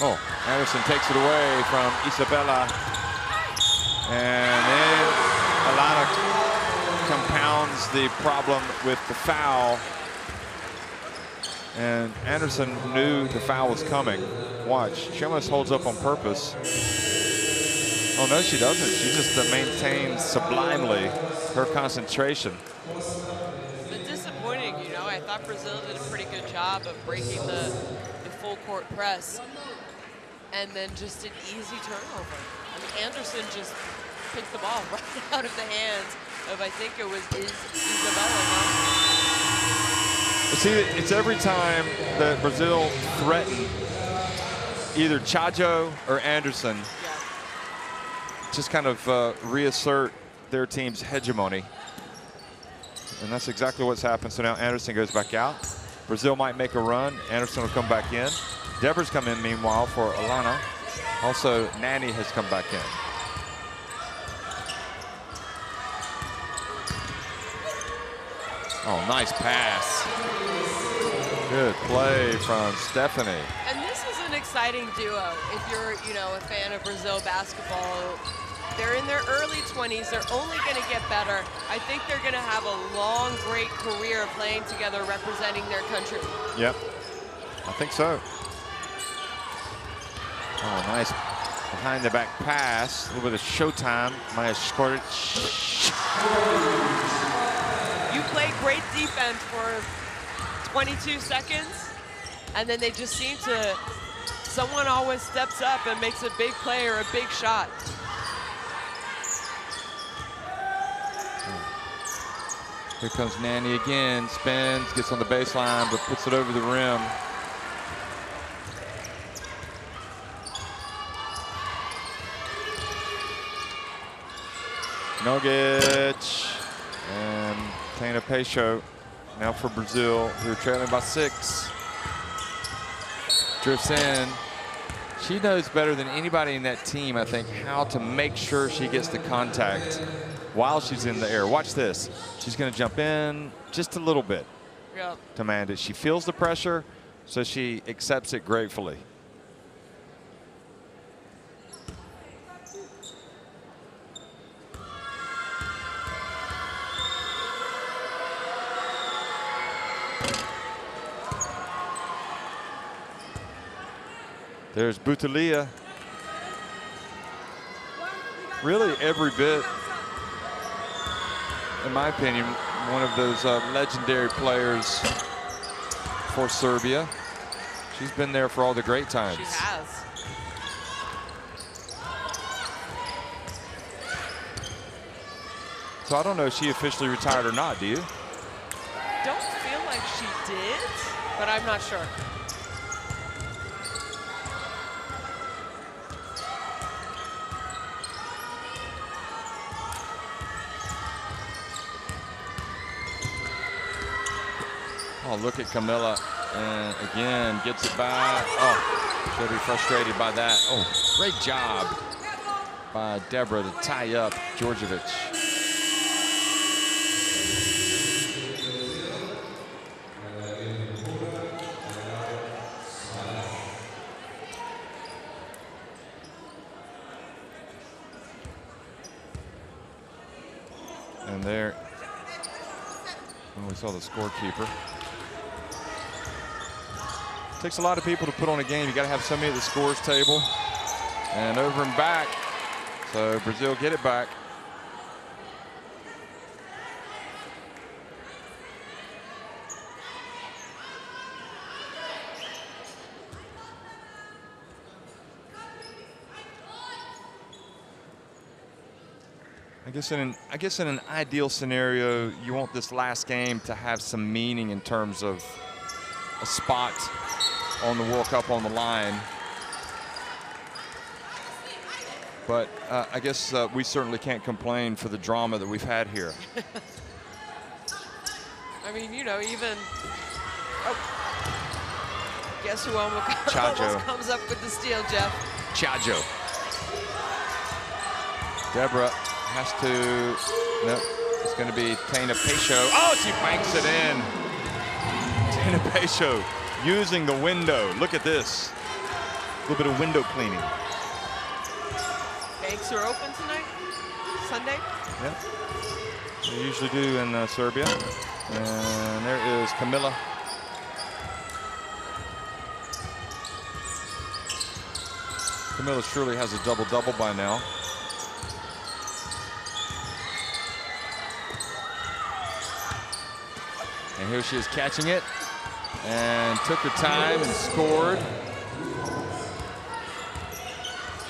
Oh, Anderson takes it away from Isabella. And then Alana compounds the problem with the foul. And Anderson knew the foul was coming. Watch, she almost holds up on purpose. Oh, no, she doesn't. She just maintains sublimely her concentration. But disappointing, you know. I thought Brazil did a pretty good job of breaking the full court press. and then just an easy turnover. I mean, Anderson just picked the ball right out of the hands of, I think it was Isabella. See, it's every time that Brazil threaten either Chajo or Anderson, just kind of reassert their team's hegemony. And that's exactly what's happened. So now Anderson goes back out. Brazil might make a run. Anderson will come back in. Deborah's come in meanwhile for Alana. Also, Nani has come back in. Oh, nice pass. Good play from Stephanie. And this is an exciting duo. If you're, a fan of Brazil basketball, they're in their early 20s. They're only going to get better. I think they're going to have a long, great career playing together, representing their country. Yep, I think so. Oh, nice behind the back pass. A little bit of showtime. Maya scored it. You play great defense for 22 seconds, and then they just seem to, someone always steps up and makes a big play or a big shot. Here comes Nani again, spins, gets on the baseline, but puts it over the rim. Nogic and Tana Peixo now for Brazil, who are trailing by 6. Drifts in. She knows better than anybody in that team, I think, how to make sure she gets the contact while she's in the air. Watch this. She's going to jump in just a little bit to man it. She feels the pressure, so she accepts it gratefully. There's Butalia. Really every bit, in my opinion, one of those legendary players for Serbia. She's been there for all the great times. She has. So I don't know if she officially retired or not, do you? Don't feel like she did, but I'm not sure. Oh, look at Camilla, and again, gets it back. Oh, she'll be frustrated by that. Oh, great job by Deborah to tie up Djordjevic. And there, oh, we saw the scorekeeper. Takes a lot of people to put on a game. You got to have somebody at the scores table. And over and back. So Brazil get it back. I guess in an ideal scenario, you want this last game to have some meaning in terms of a spot on the World Cup on the line. But I guess we certainly can't complain for the drama that we've had here. I mean, even, guess who almost comes up with the steal, Jeff? Chajo. Deborah has to, nope, it's going to be Tana Peixo. Oh, she banks it in. Tana Peixo using the window. Look at this. A little bit of window cleaning. Banks are open tonight? Sunday? Yeah. They usually do in Serbia. And there is Camilla. Camilla surely has a double-double by now. And here she is catching it. And took her time and scored.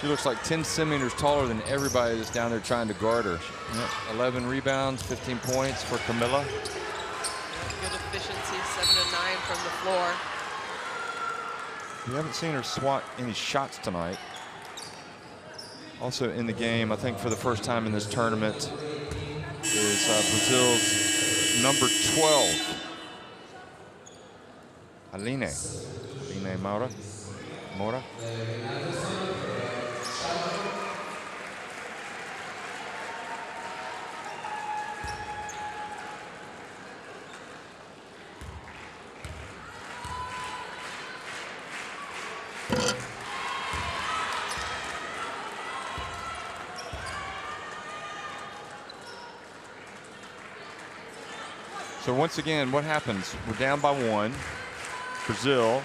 She looks like 10 centimeters taller than everybody that's down there trying to guard her. Yep. 11 rebounds, 15 points for Camilla. Good efficiency, 7 of 9 from the floor. We haven't seen her swat any shots tonight. Also in the game, I think for the first time in this tournament, is Brazil's number 12, Aline Mora. So once again, what happens? We're down by 1, Brazil,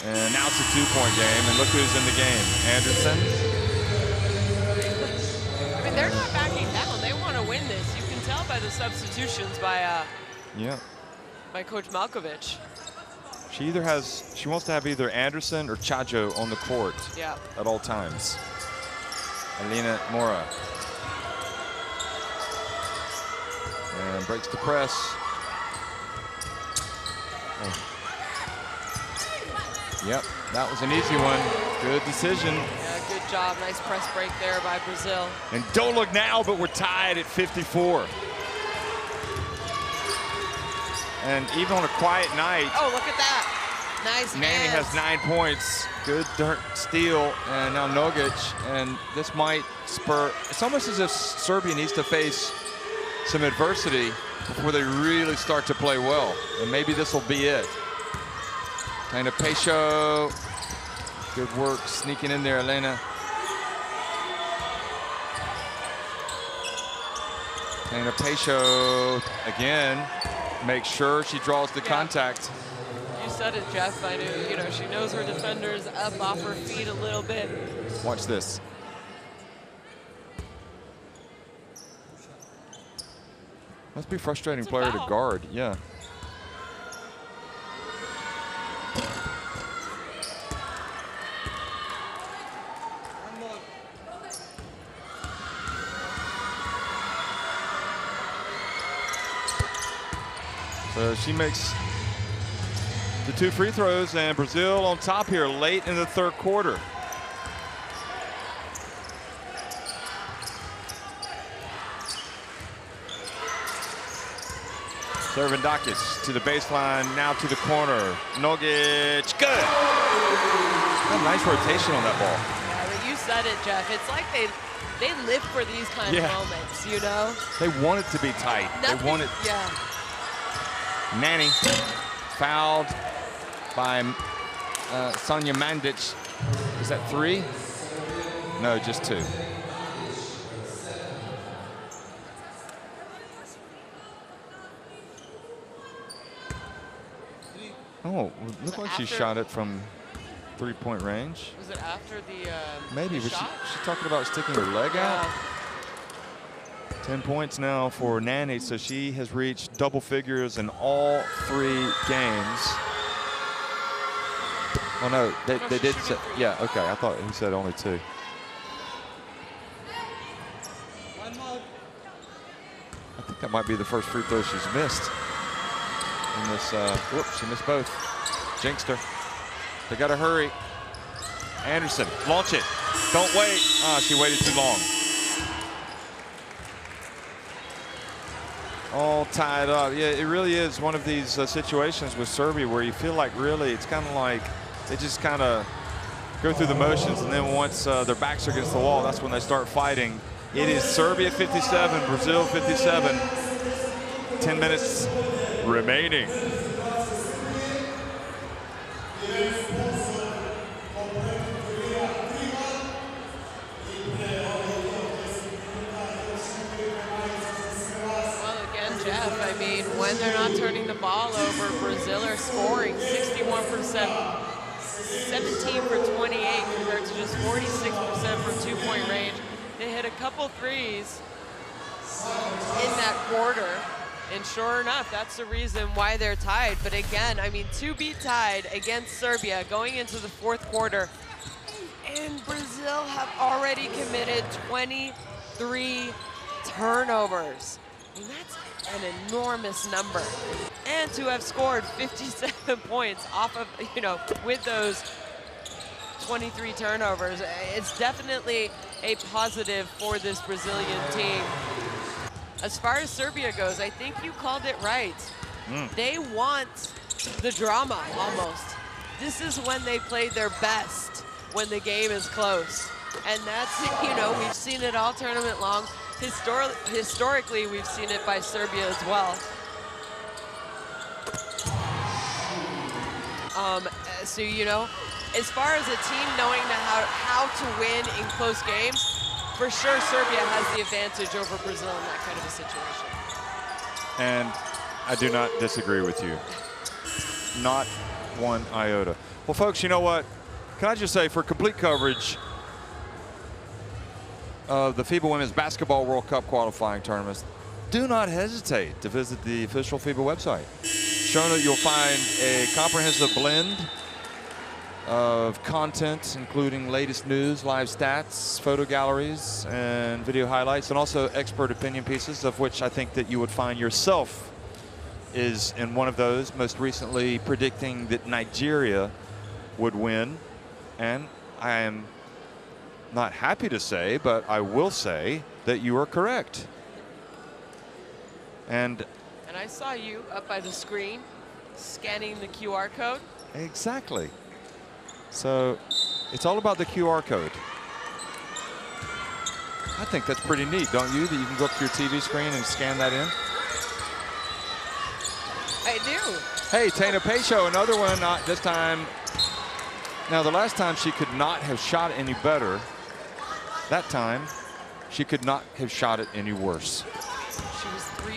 and now it's a 2-point game, and look who's in the game, Anderson. I mean, they're not backing down. They want to win this. You can tell by the substitutions by Coach Malkovich. She wants to have either Anderson or Chajo on the court at all times. Aline Mora. And breaks the press. Yep, that was an easy one. Good decision. Yeah, good job. Nice press break there by Brazil. And don't look now, but we're tied at 54. And even on a quiet night. Oh, look at that. Nice Nanny hands. has 9 points. Good steal. And now Nogic. And this might spur. It's almost as if Serbia needs to face some adversity before they really start to play well. And maybe this will be it. Kind of Pesho. Good work sneaking in there, Elena. Kind of Pesho again. Make sure she draws the contact. You said it, Jeff. I knew, she knows her defenders up off her feet a little bit. Watch this. Must be a frustrating player to guard, yeah. So she makes the 2 free throws, and Brazil on top here late in the 3rd quarter. Servandakis to the baseline, now to the corner. Nogic, good. What a nice rotation on that ball. Yeah, but you said it, Jeff. It's like they live for these kind of moments, They want it to be tight. They want it. Yeah. Nanny fouled by Sonja Mandic. Is that 3? No, just 2. Oh, looked like she shot it from 3-point range. Was it after the Maybe, the but shot? she's talking about sticking her leg out. 10 points now for Nanny, so she has reached double figures in all 3 games. Oh no, they did say, yeah, okay, I thought he said only 2. I think that might be the first free throw she's missed. In this, whoops, she missed both. Jinxed her. They gotta hurry. Anderson, launch it. Don't wait. Ah, she waited too long. All tied up. Yeah, it really is one of these situations with Serbia where you feel like really it's kind of like they just kind of go through the motions, and then once their backs are against the wall, that's when they start fighting. It is Serbia 57, Brazil 57. 10 minutes remaining. I mean, when they're not turning the ball over, Brazil are scoring 61%, 17 for 28 compared to just 46% from 2-point range. They hit a couple threes in that quarter, and sure enough, that's the reason why they're tied. But again, I mean, to be tied against Serbia going into the 4th quarter, And Brazil have already committed 23 turnovers. And that's an enormous number. And to have scored 57 points off of, with those 23 turnovers, it's definitely a positive for this Brazilian team. As far as Serbia goes, I think you called it right. They want the drama almost. This is when they played their best, when the game is close. And that's, we've seen it all tournament long. Historically, we've seen it by Serbia as well. So, as far as a team knowing how to win in close games, for sure Serbia has the advantage over Brazil in that kind of a situation. And I do not disagree with you. Not one iota. Well, folks, you know what? Can I just say, for complete coverage of the FIBA Women's Basketball World Cup qualifying tournaments, do not hesitate to visit the official FIBA website. Shona, you'll find a comprehensive blend of content, including latest news, live stats, photo galleries, and video highlights, and also expert opinion pieces, of which I think that you would find yourself is in one of those, most recently predicting that Nigeria would win. And I am not happy to say, but I will say that you are correct. And I saw you up by the screen scanning the QR code. Exactly. So it's all about the QR code. I think that's pretty neat, don't you? That you can go up to your TV screen and scan that in. I do. Hey, Tana Pecho, another one, this time. Now, the last time she could not have shot it any better. That time, she could not have shot it any worse. She was 2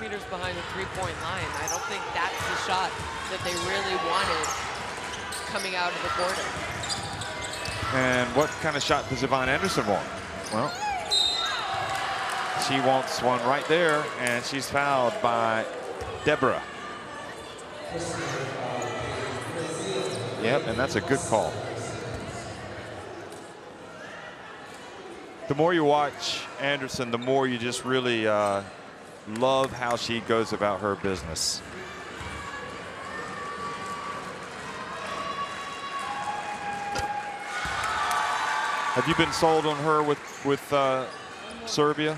meters behind the three-point line. I don't think that's the shot that they really wanted coming out of the quarter. And what kind of shot does Yvonne Anderson want? Well, she wants one right there, and she's fouled by Deborah. Yep, and that's a good call. The more you watch Anderson, the more you just really love how she goes about her business. Have you been sold on her with Serbia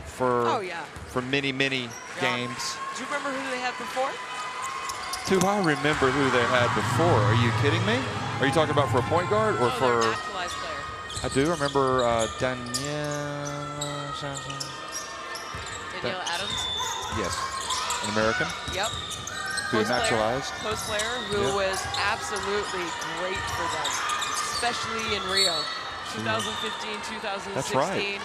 for for many games? Do you remember who they had before? Do I remember who they had before? Are you kidding me? Are you talking about for a point guard or for? Naturalized player. I do remember Danielle Adams. Yes, an American. Yep. Who naturalized. Post player who was absolutely great for them, especially in Rio. 2015, 2016. That's right.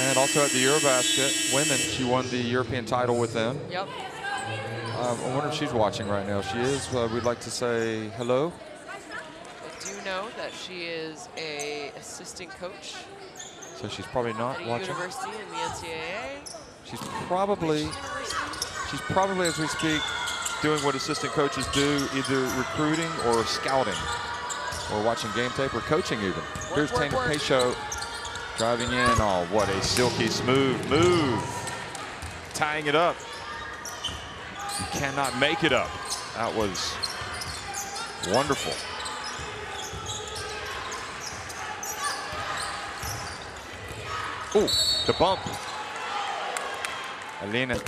And also at the Eurobasket women, she won the European title with them. Yep. I wonder if she's watching right now. She is. We'd like to say hello. I do know that she is a assistant coach. So she's probably not at a watching. University in the NCAA. She's probably as we speak doing what assistant coaches do, either recruiting or scouting, or watching game tape or coaching even. Here's Tana Pecho driving in. Oh, what a silky smooth move. Tying it up. You cannot make it up. That was wonderful. Ooh, the bump. Alina,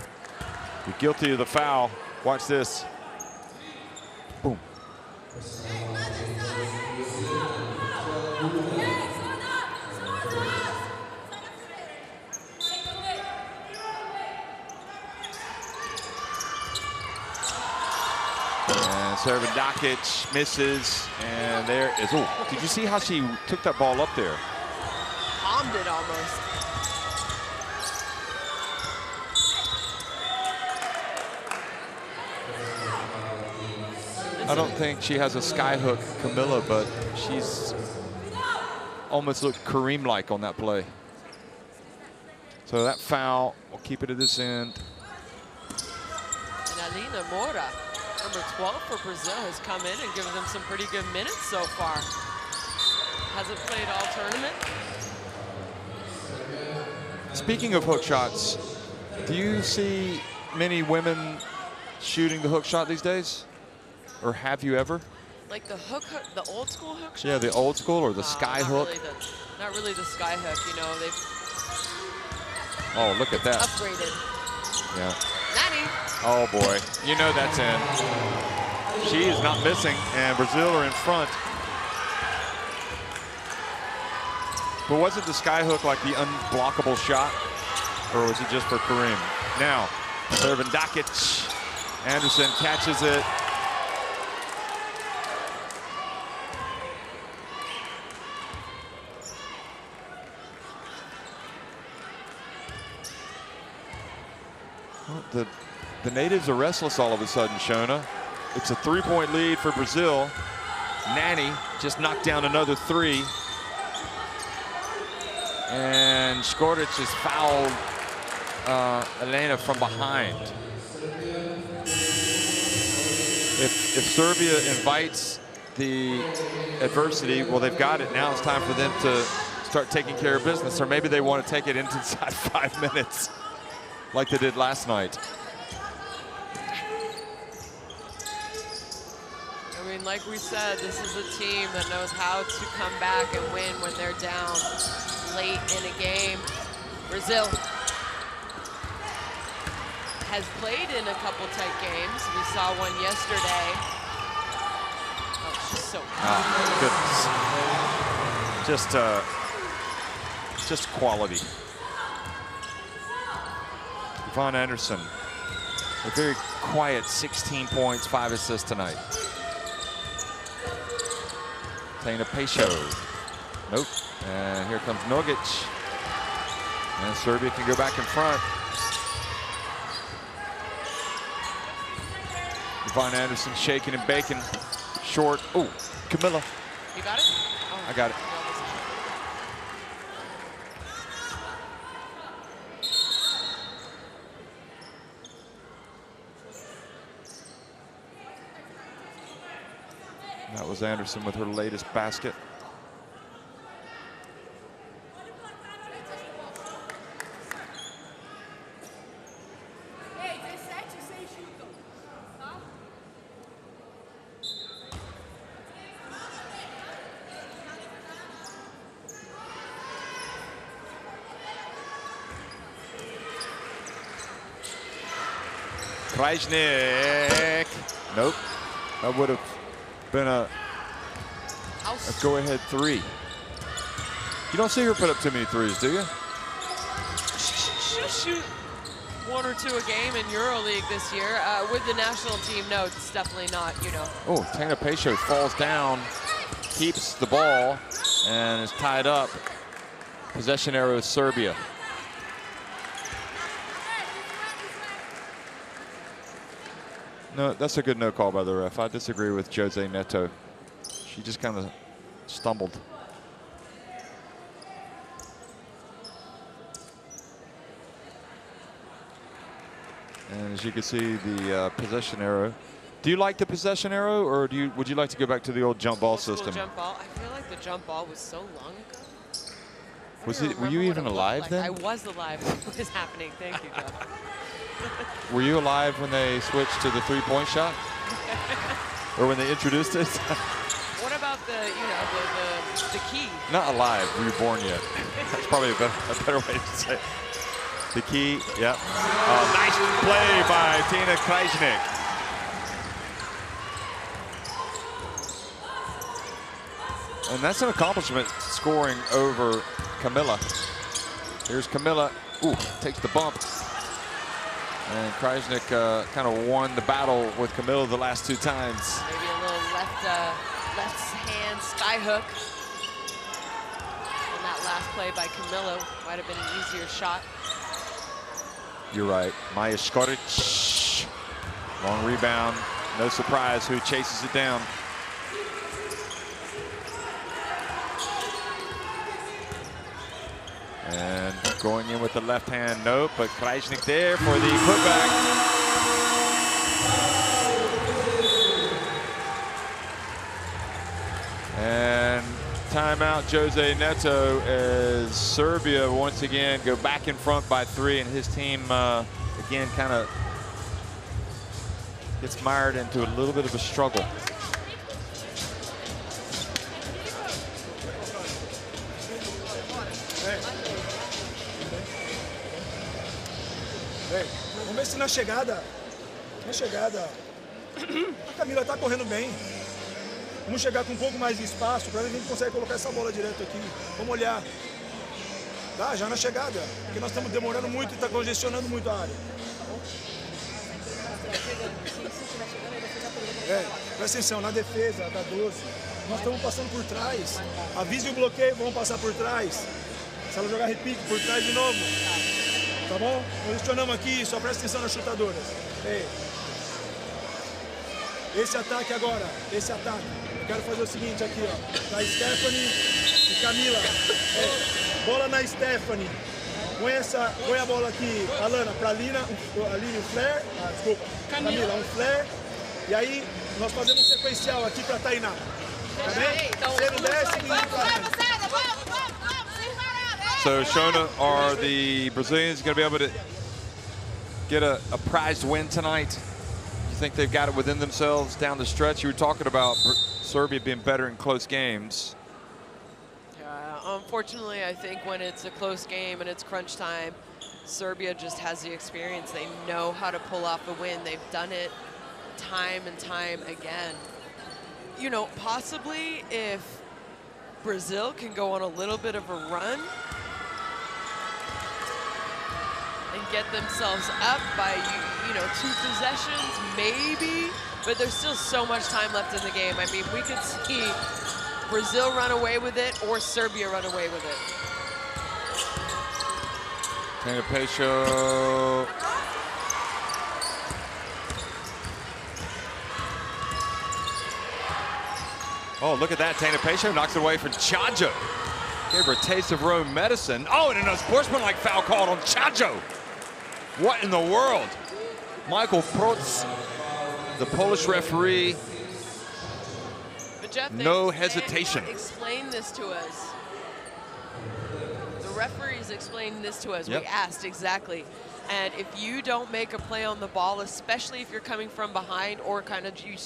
you're guilty of the foul. Watch this. Boom. And Servadakic misses, and there is, oh, did you see how she took that ball up there? Palmed it almost. I don't think she has a skyhook Camilla, but she's almost looked Kareem-like on that play. So that foul will keep it at this end. And Alina Mora Number 12 for Brazil has come in and given them some pretty good minutes so far. Hasn't played all tournament. Speaking of hook shots, do you see many women shooting the hook shot these days? Or have you ever? Like the the old school hook shot? Yeah, the old school or the sky hook? Not really the sky hook, you know, they've look at that. upgraded. Yeah. Nani. Oh boy, you know that's in. She is not missing, and Brazil are in front. But wasn't the sky hook like the unblockable shot? Or was it just for Karim? Now, serving Dakic. Anderson catches it. Well, the natives are restless all of a sudden, Shona. It's a 3-point lead for Brazil. Nani just knocked down another 3. And Škorić has fouled Elena from behind. If Serbia invites the adversity, well, they've got it. Now it's time for them to start taking care of business, or maybe they want to take it inside 5 minutes like they did last night. I mean, like we said, this is a team that knows how to come back and win when they're down late in a game. Brazil has played in a couple tight games. We saw one yesterday. Oh, it's just so goodness. Just quality. Yvonne Anderson, a very quiet 16 points, 5 assists tonight. Taina Peixo. Nope. And here comes Nogic. And Serbia can go back in front. Yvonne Anderson shaking and baking. Short. Oh, Camilla. You got it? Oh, I got it. That was Anderson with her latest basket. Krajnik. Nope. That would have been a go-ahead 3. You don't see her put up too many threes, do you? She'll shoot 1 or 2 a game in EuroLeague this year. With the national team, no, it's definitely not, you know. Oh, Taina Peixo falls down, keeps the ball, and is tied up. Possession arrow is Serbia. No, that's a good no call by the ref. I disagree with Jose Neto. She just kind of stumbled. And as you can see, the possession arrow. Do you like the possession arrow, or would you like to go back to the old jump ball system? Jump ball. I feel like the jump ball was so long ago. Were you even alive then? I was alive when it was happening. Thank you, Joe. Were you alive when they switched to the 3-point shot? Or when they introduced it? What about the key? Not alive. Were you born yet? That's probably a better way to say it. The key, yep. Nice play by Taina Krajnik. And that's an accomplishment, scoring over Camilla. Here's Camilla. Ooh, takes the bump. And Krajnik kind of won the battle with Camilla the last 2 times. Maybe a little left hand sky hook. And that last play by Camilla might have been an easier shot. You're right. Maja Škorić. Long rebound. No surprise who chases it down. And going in with the left hand, nope, but Krajnik there for the putback. timeout, Jose Neto, as Serbia once again go back in front by 3, and his team again kind of gets mired into a little bit of a struggle. Vamos ver se na chegada, a Camila está correndo bem. Vamos chegar com um pouco mais de espaço para ver se a gente consegue colocar essa bola direto aqui. Vamos olhar. Tá, já na chegada, porque nós estamos demorando muito e está congestionando muito a área. Presta atenção, na defesa da 12, nós estamos passando por trás. Avise o bloqueio, vamos passar por trás. Se ela jogar repique, por trás de novo. Tá bom? Posicionamos aqui, só presta atenção nas chutadoras. Esse ataque agora, esse ataque. Eu quero fazer o seguinte aqui, ó. Da Stephanie e Camila. Bola na Stephanie. Põe a bola aqui, Alana, pra Aline um flare. Desculpa. Camila, um flare. E aí, nós fazemos um sequencial aqui pra Tainá. Tá bem? Você não desce, ninguém para. So Shona, are the Brazilians going to be able to get a prized win tonight? You think they've got it within themselves down the stretch? You were talking about Serbia being better in close games. Yeah, unfortunately, I think when it's a close game and it's crunch time, Serbia just has the experience. They know how to pull off a win. They've done it time and time again. You know, possibly if Brazil can go on a little bit of a run and get themselves up by, you know, 2 possessions, maybe, but there's still so much time left in the game. I mean, we could see Brazil run away with it or Serbia run away with it. Tana Pecho. Oh, look at that. Tana Pecho knocks it away for Chajo. Gave her a taste of her own medicine. Oh, and an unsportsmanlike foul called on Chajo. What in the world? Michael Protz, the Polish referee. But Jeff, no hesitation. Explain this to us. The referees explained this to us. Yep. We asked exactly. And if you don't make a play on the ball, especially if you're coming from behind or kind of you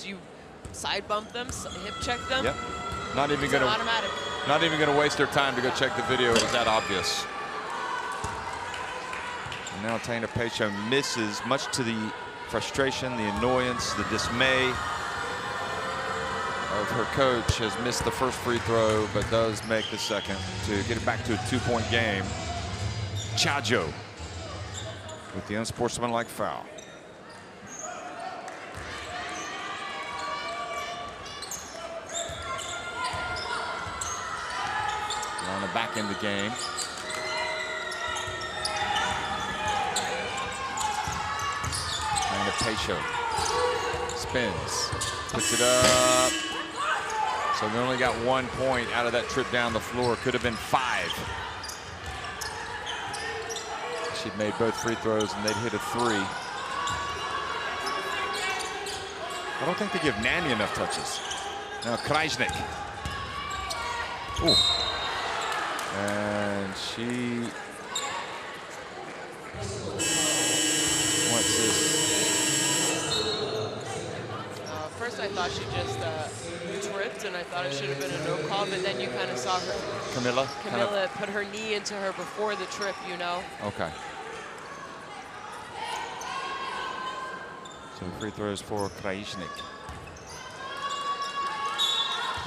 side bump them, hip check them. Yep. Not even gonna waste their time to go check the video. It was that obvious. And now Tana Pecho misses, much to the frustration, the annoyance, the dismay of her coach. Has missed the first free throw, but does make the second to get it back to a 2-point game. Chajo with the unsportsmanlike foul. Lana back in the game. Tana Pecho spins, puts it up. So they only got 1 point out of that trip down the floor. Could have been 5. She'd made both free throws and they'd hit a 3. I don't think they give Nani enough touches. Now Krajnik. Ooh. And she wants this. First I thought she just tripped and I thought it should have been a no call, but then you kind of saw her. Camilla put her knee into her before the trip, you know. Okay. So free throws for Krajnik.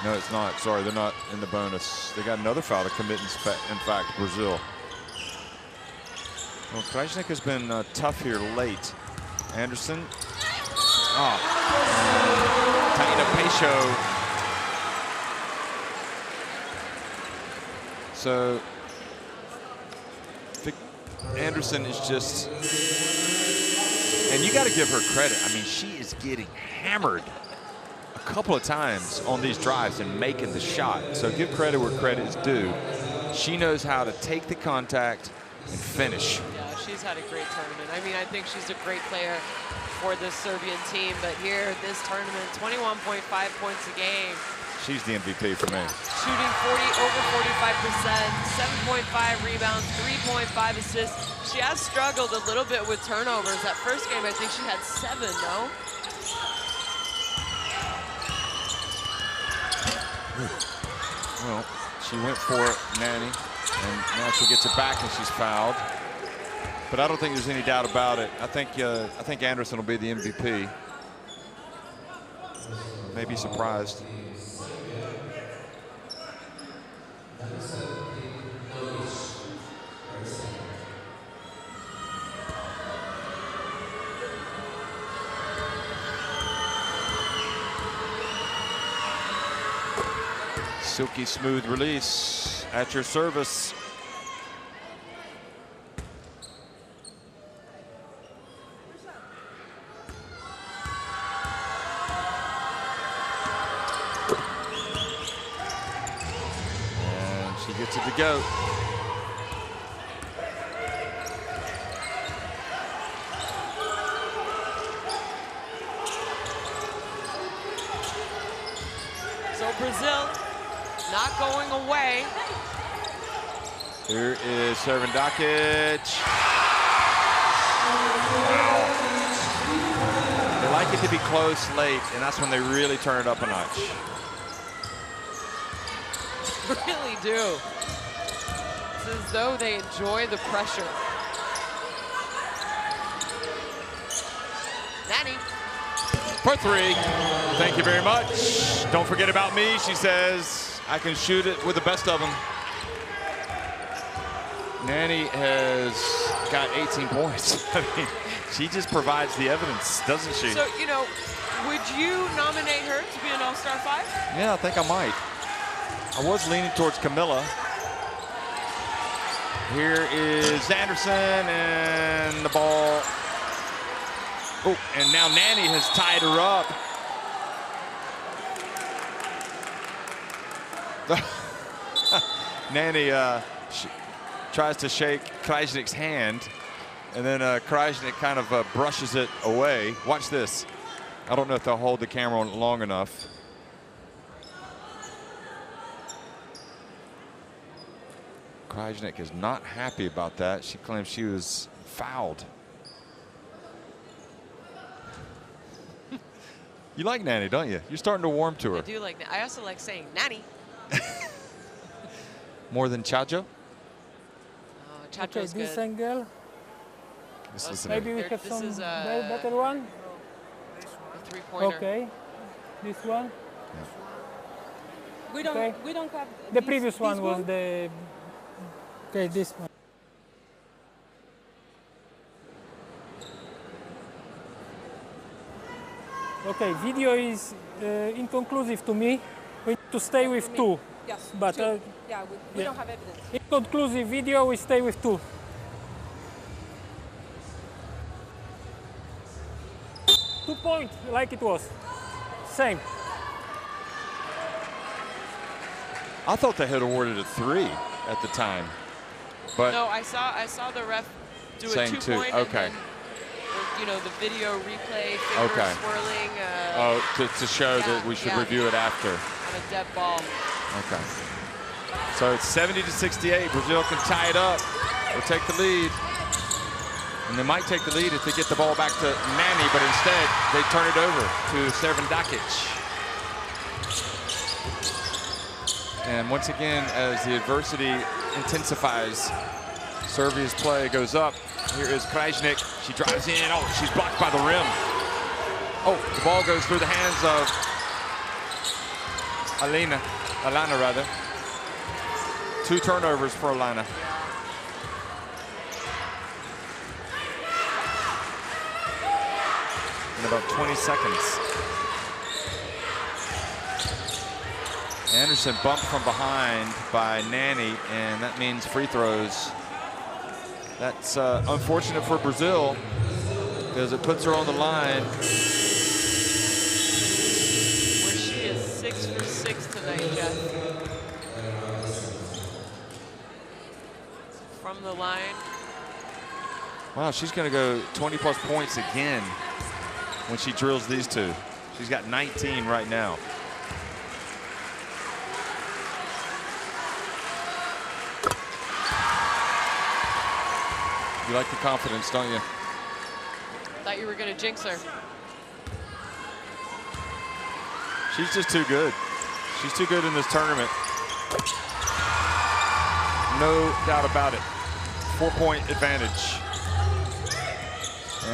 No, it's not. Sorry, they're not in the bonus. They got another foul to commit, in fact, Brazil. Well, Krajnik has been tough here late. Anderson. Oh. Tana Pecho. So, Anderson is just, and you got to give her credit. I mean, she is getting hammered a couple of times on these drives and making the shot. So give credit where credit is due. She knows how to take the contact and finish. Yeah, she's had a great tournament. I mean, I think she's a great player for this Serbian team, but here, this tournament, 21.5 points a game. She's the MVP for me. Shooting over 45%, 7.5 rebounds, 3.5 assists. She has struggled a little bit with turnovers. That first game, I think she had 7, no? Well, she went for it, Nanny, and now she gets it back and she's fouled. But I don't think there's any doubt about it. I think Anderson will be the MVP. May be surprised. Silky smooth release at your service. And she gets it to go. So Brazil not going away. Here is Servandakic. They like it to be close late, and that's when they really turn it up a notch. Really do. It's as though they enjoy the pressure. Nanny. For 3. Thank you very much. Don't forget about me, she says. I can shoot it with the best of them. Nanny has got 18 points. I mean, she just provides the evidence, doesn't she? So, you know, would you nominate her to be an All-Star 5? Yeah, I think I might. I was leaning towards Camilla. Here is Anderson and the ball. Oh, and now Nanny has tied her up. Nanny tries to shake Krajnic's hand, and then Krajnic kind of brushes it away. Watch this. I don't know if they'll hold the camera on long enough. Krajnic is not happy about that. She claims she was fouled. You like Nanny, don't you? You're starting to warm to her. I do like that. I also like saying Nanny. More than Chacho? Chacho's okay, this good. angle. Maybe we have some better one. A three-pointer. Okay, this one. We don't. Okay. We don't have. The previous one was the. Okay, this one. Okay, video is inconclusive to me. We need to stay with 2. Yes. But 2. Yeah, we don't have evidence. Inconclusive video, we stay with 2. 2 points, like it was. Same. I thought they had awarded a 3 at the time, but No, I saw the ref do a saying 2-point. okay. And then, you know, the video replay, fingers Okay. swirling. To show yeah, that we should yeah. review it after. On a dead ball. Okay. So it's 70-68. Brazil can tie it up or take the lead. And they might take the lead if they get the ball back to Nanny, but instead they turn it over to Servandakic. And once again, as the adversity intensifies, Serbia's play goes up. Here is Krajnic. She drives in. Oh, she's blocked by the rim. Oh, the ball goes through the hands of Alana rather. 2 turnovers for Alana. In about 20 seconds. Anderson bumped from behind by Nanny, and that means free throws. That's unfortunate for Brazil because it puts her on the line. Where she is 6 for 6 tonight, Jeff. From the line. Wow, she's going to go 20+ points again when she drills these 2. She's got 19 right now. You like the confidence, don't you? Thought you were going to jinx her. She's just too good. She's too good in this tournament. No doubt about it. 4-point advantage.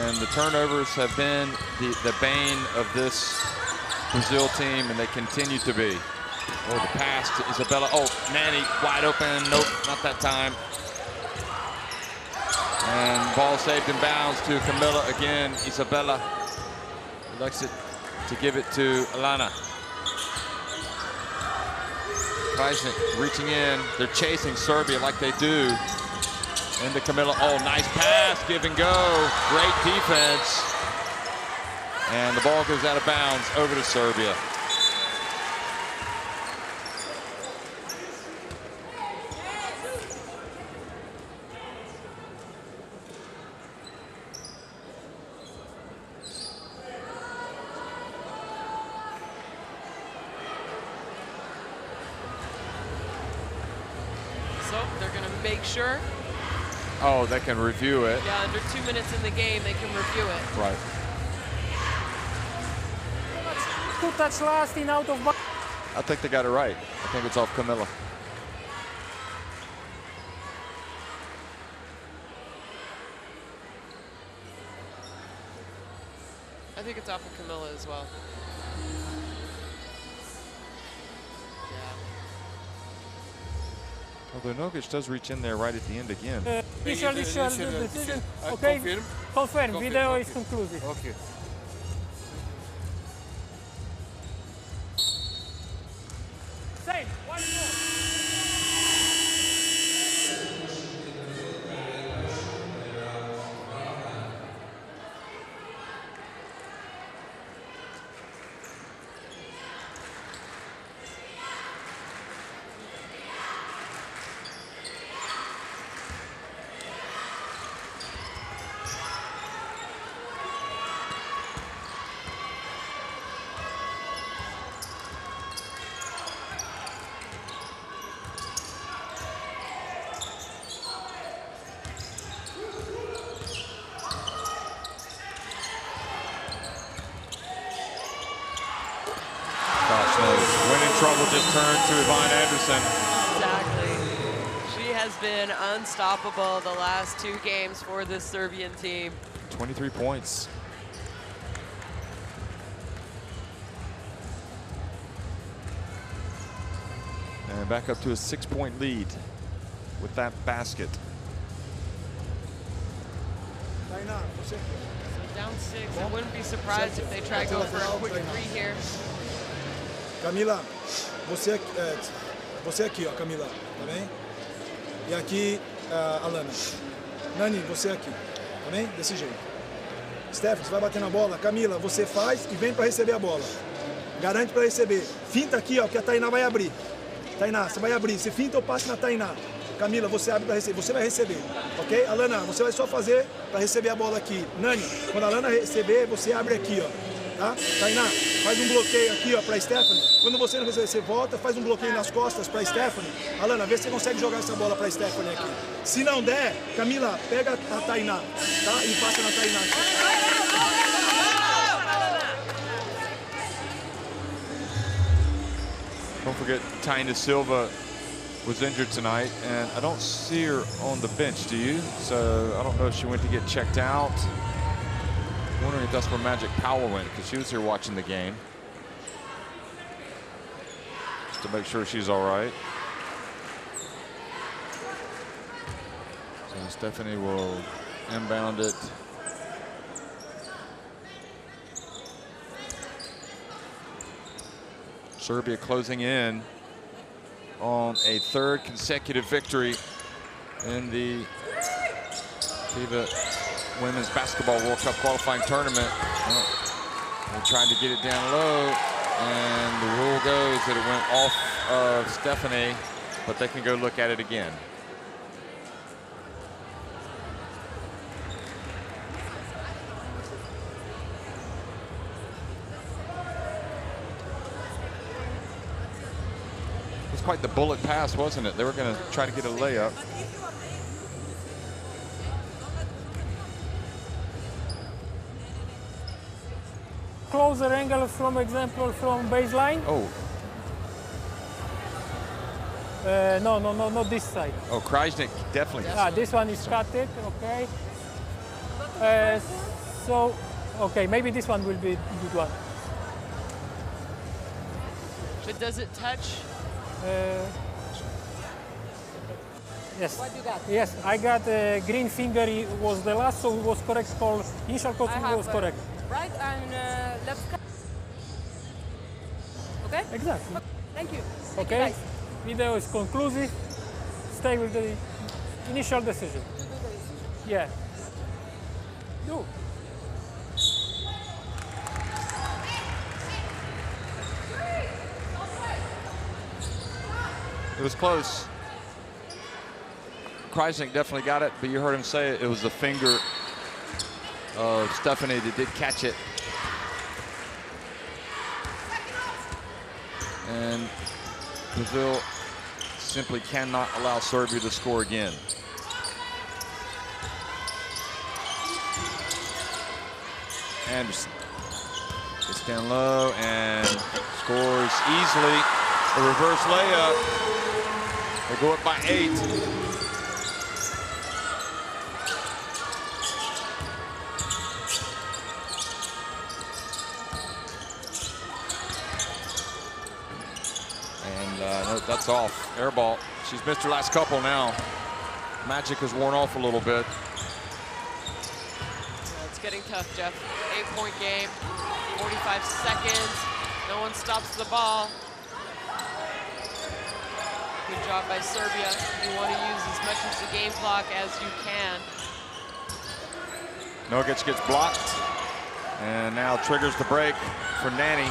And the turnovers have been the bane of this Brazil team, and they continue to be. Oh, the pass to Isabella. Oh, Nani wide open. Nope, not that time. And ball saved in bounds to Camilla again. Isabella elects it to give it to Alana. Krajcik reaching in. They're chasing Serbia like they do. Into Camilla. Oh, nice pass. Give and go. Great defense. And the ball goes out of bounds over to Serbia. So they're going to make sure. Oh, they can review it. Yeah, under 2 minutes in the game, they can review it. Right. 2 touch last in out of bounds. I think they got it right. I think it's off Camilla. I think it's off of Camilla as well. Although Nogic does reach in there right at the end again. Initial decision. Okay. Confirm. Video is conclusive. Okay. Same. 1 more. When in trouble, just turn to Yvonne Anderson. Exactly. She has been unstoppable the last 2 games for this Serbian team. 23 points. And back up to a 6-point lead with that basket. So down 6. I wouldn't be surprised if they try to go for a quick 3 here. Camila, você aqui, ó, Camila, tá bem? E aqui, Alana. Nani, você aqui, tá bem? Desse jeito. Steph, você vai bater na bola. Camila, você faz e vem para receber a bola. Garante para receber. Finta aqui, ó, que a Tainá vai abrir. Tainá, você vai abrir. Se finta, eu passo na Tainá. Camila, você abre para receber. Você vai receber, ok? Alana, você vai só fazer para receber a bola aqui. Nani, quando a Alana receber, você abre aqui, ó. Tá? Tainá, faz um bloqueio aqui, ó, para Stephanie. Quando você não receber, você volta, faz um bloqueio nas costas para Stephanie. Alana, vê se você consegue jogar essa bola para Stephanie aqui. Se não der, Camila, pega a Tainá, tá? E passa na Tainá aqui. Don't forget, Taina Silva was injured tonight, and I don't see her on the bench, do you? So I don't know if she went to get checked out. I'm wondering if that's where Magic Powell went, because she was here watching the game. Just to make sure she's all right. So Stephanie will inbound it. Serbia closing in on a 3rd consecutive victory in the FIBA Women's Basketball World Cup qualifying tournament. They're trying to get it down low, and the rule goes that it went off of Stephanie, but they can go look at it again. It was quite the bullet pass, wasn't it? They were going to try to get a layup. closer angle, from example, from baseline. Oh. No, not this side. Oh, Krajnik definitely. This one is cut it, okay. So, okay, maybe this one will be a good one. But does it touch? Yes. What you got? Yes, I got green finger. It was the last, so it was correct call. Initial call was correct. Right and left. Okay? Exactly. Thank you. Okay. Video is conclusive. Stay with the initial decision. Yeah. Do. It was close. Krajnik definitely got it, but you heard him say it was the finger of Stephanie that did catch it. And Brazil simply cannot allow Serbia to score again. Anderson gets down low and scores easily. A reverse layup. They go up by 8. And no, that's off. Air ball. She's missed her last couple now. Magic has worn off a little bit. It's getting tough, Jeff. 8-point game, 45 seconds. No one stops the ball. Good job by Serbia. You want to use as much of the game clock as you can. Nogic gets blocked. And now triggers the break for Nani,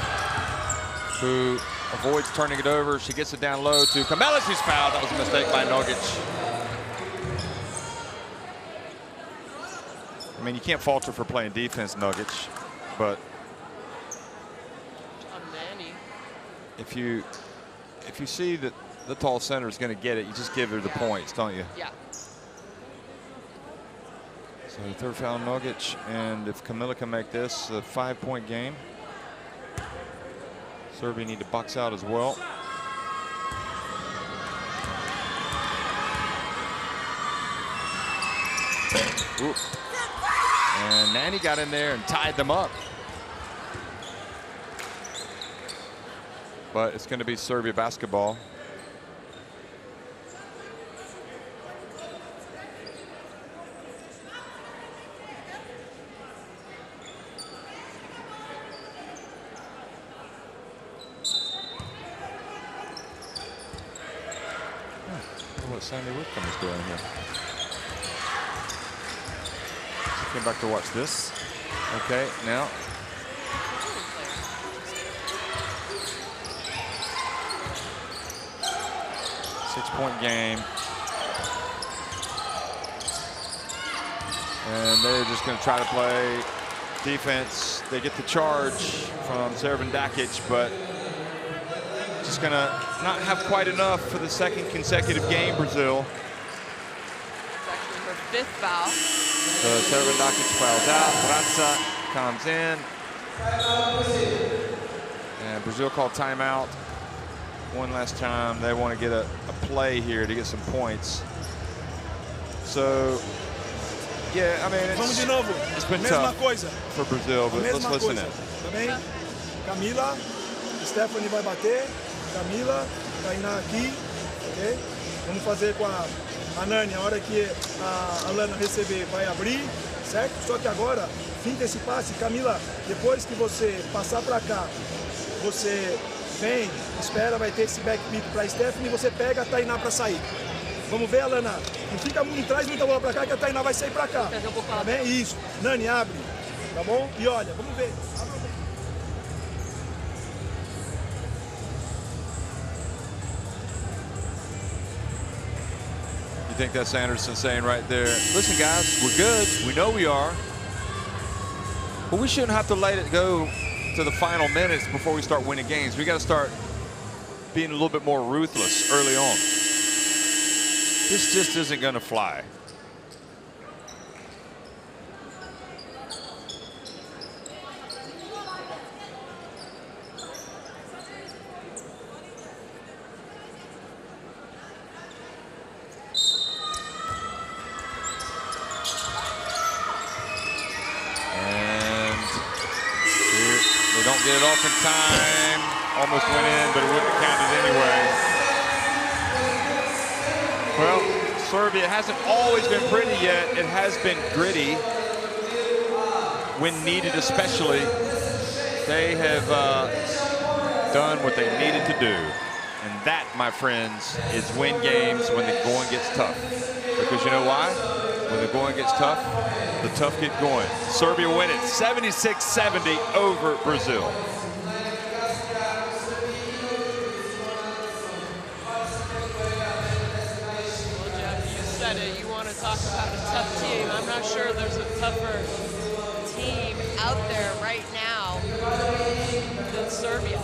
who avoids turning it over. She gets it down low to Kamela. She's fouled. That was a mistake by Nogic. I mean, you can't fault her for playing defense, Nogic, but if you see that the tall center is going to get it, you just give her the points, don't you? Yeah. So third foul, Nogic, and if Kamela can make this a 5-point game, Serbia need to box out as well. Ooh. And Nani got in there and tied them up. But it's going to be Serbia basketball. What Sandy Whitcomb is doing here. Came back to watch this. Okay, now. Six-point game. And they're just going to try to play defense. They get the charge from Servan Dakic, but just going to not have quite enough for the second consecutive game, Brazil. It's actually her 5th foul. So Servan Dakic fouls out. Ratza comes in. And Brazil called timeout one last time. They want to get a play here to get some points. So, yeah, I mean, it's been tough for Brazil, but let's listen in. Tá bem? Camila, Stephanie vai bater. Camila, Tainá aqui, ok? Vamos fazer com a Nani, a hora que a Alana receber, vai abrir, certo? Só que agora, fim desse passe, Camila, depois que você passar para cá, você vem, espera, vai ter esse back pick para Stephanie, você pega a Tainá para sair. Vamos ver, Alana, não traz muita bola para cá, que a Tainá vai sair para cá. Tá bem? Isso. Nani, abre, tá bom? E olha, vamos ver. I think that's Anderson saying right there, listen guys, we're good, we know we are, but we shouldn't have to let it go to the final minutes before we start winning games. We got to start being a little bit more ruthless early on. This just isn't going to fly. Did it off in time. Almost went in, but it wouldn't have counted anyway. Well, Serbia hasn't always been pretty yet. It has been gritty when needed, especially. They have done what they needed to do. And that, my friends, is win games when the going gets tough. Because you know why? When the going gets tough, the tough get going. Serbia win it 76-70 over Brazil. You want to talk about a tough team. I'm not sure there's a tougher team out there right now than Serbia.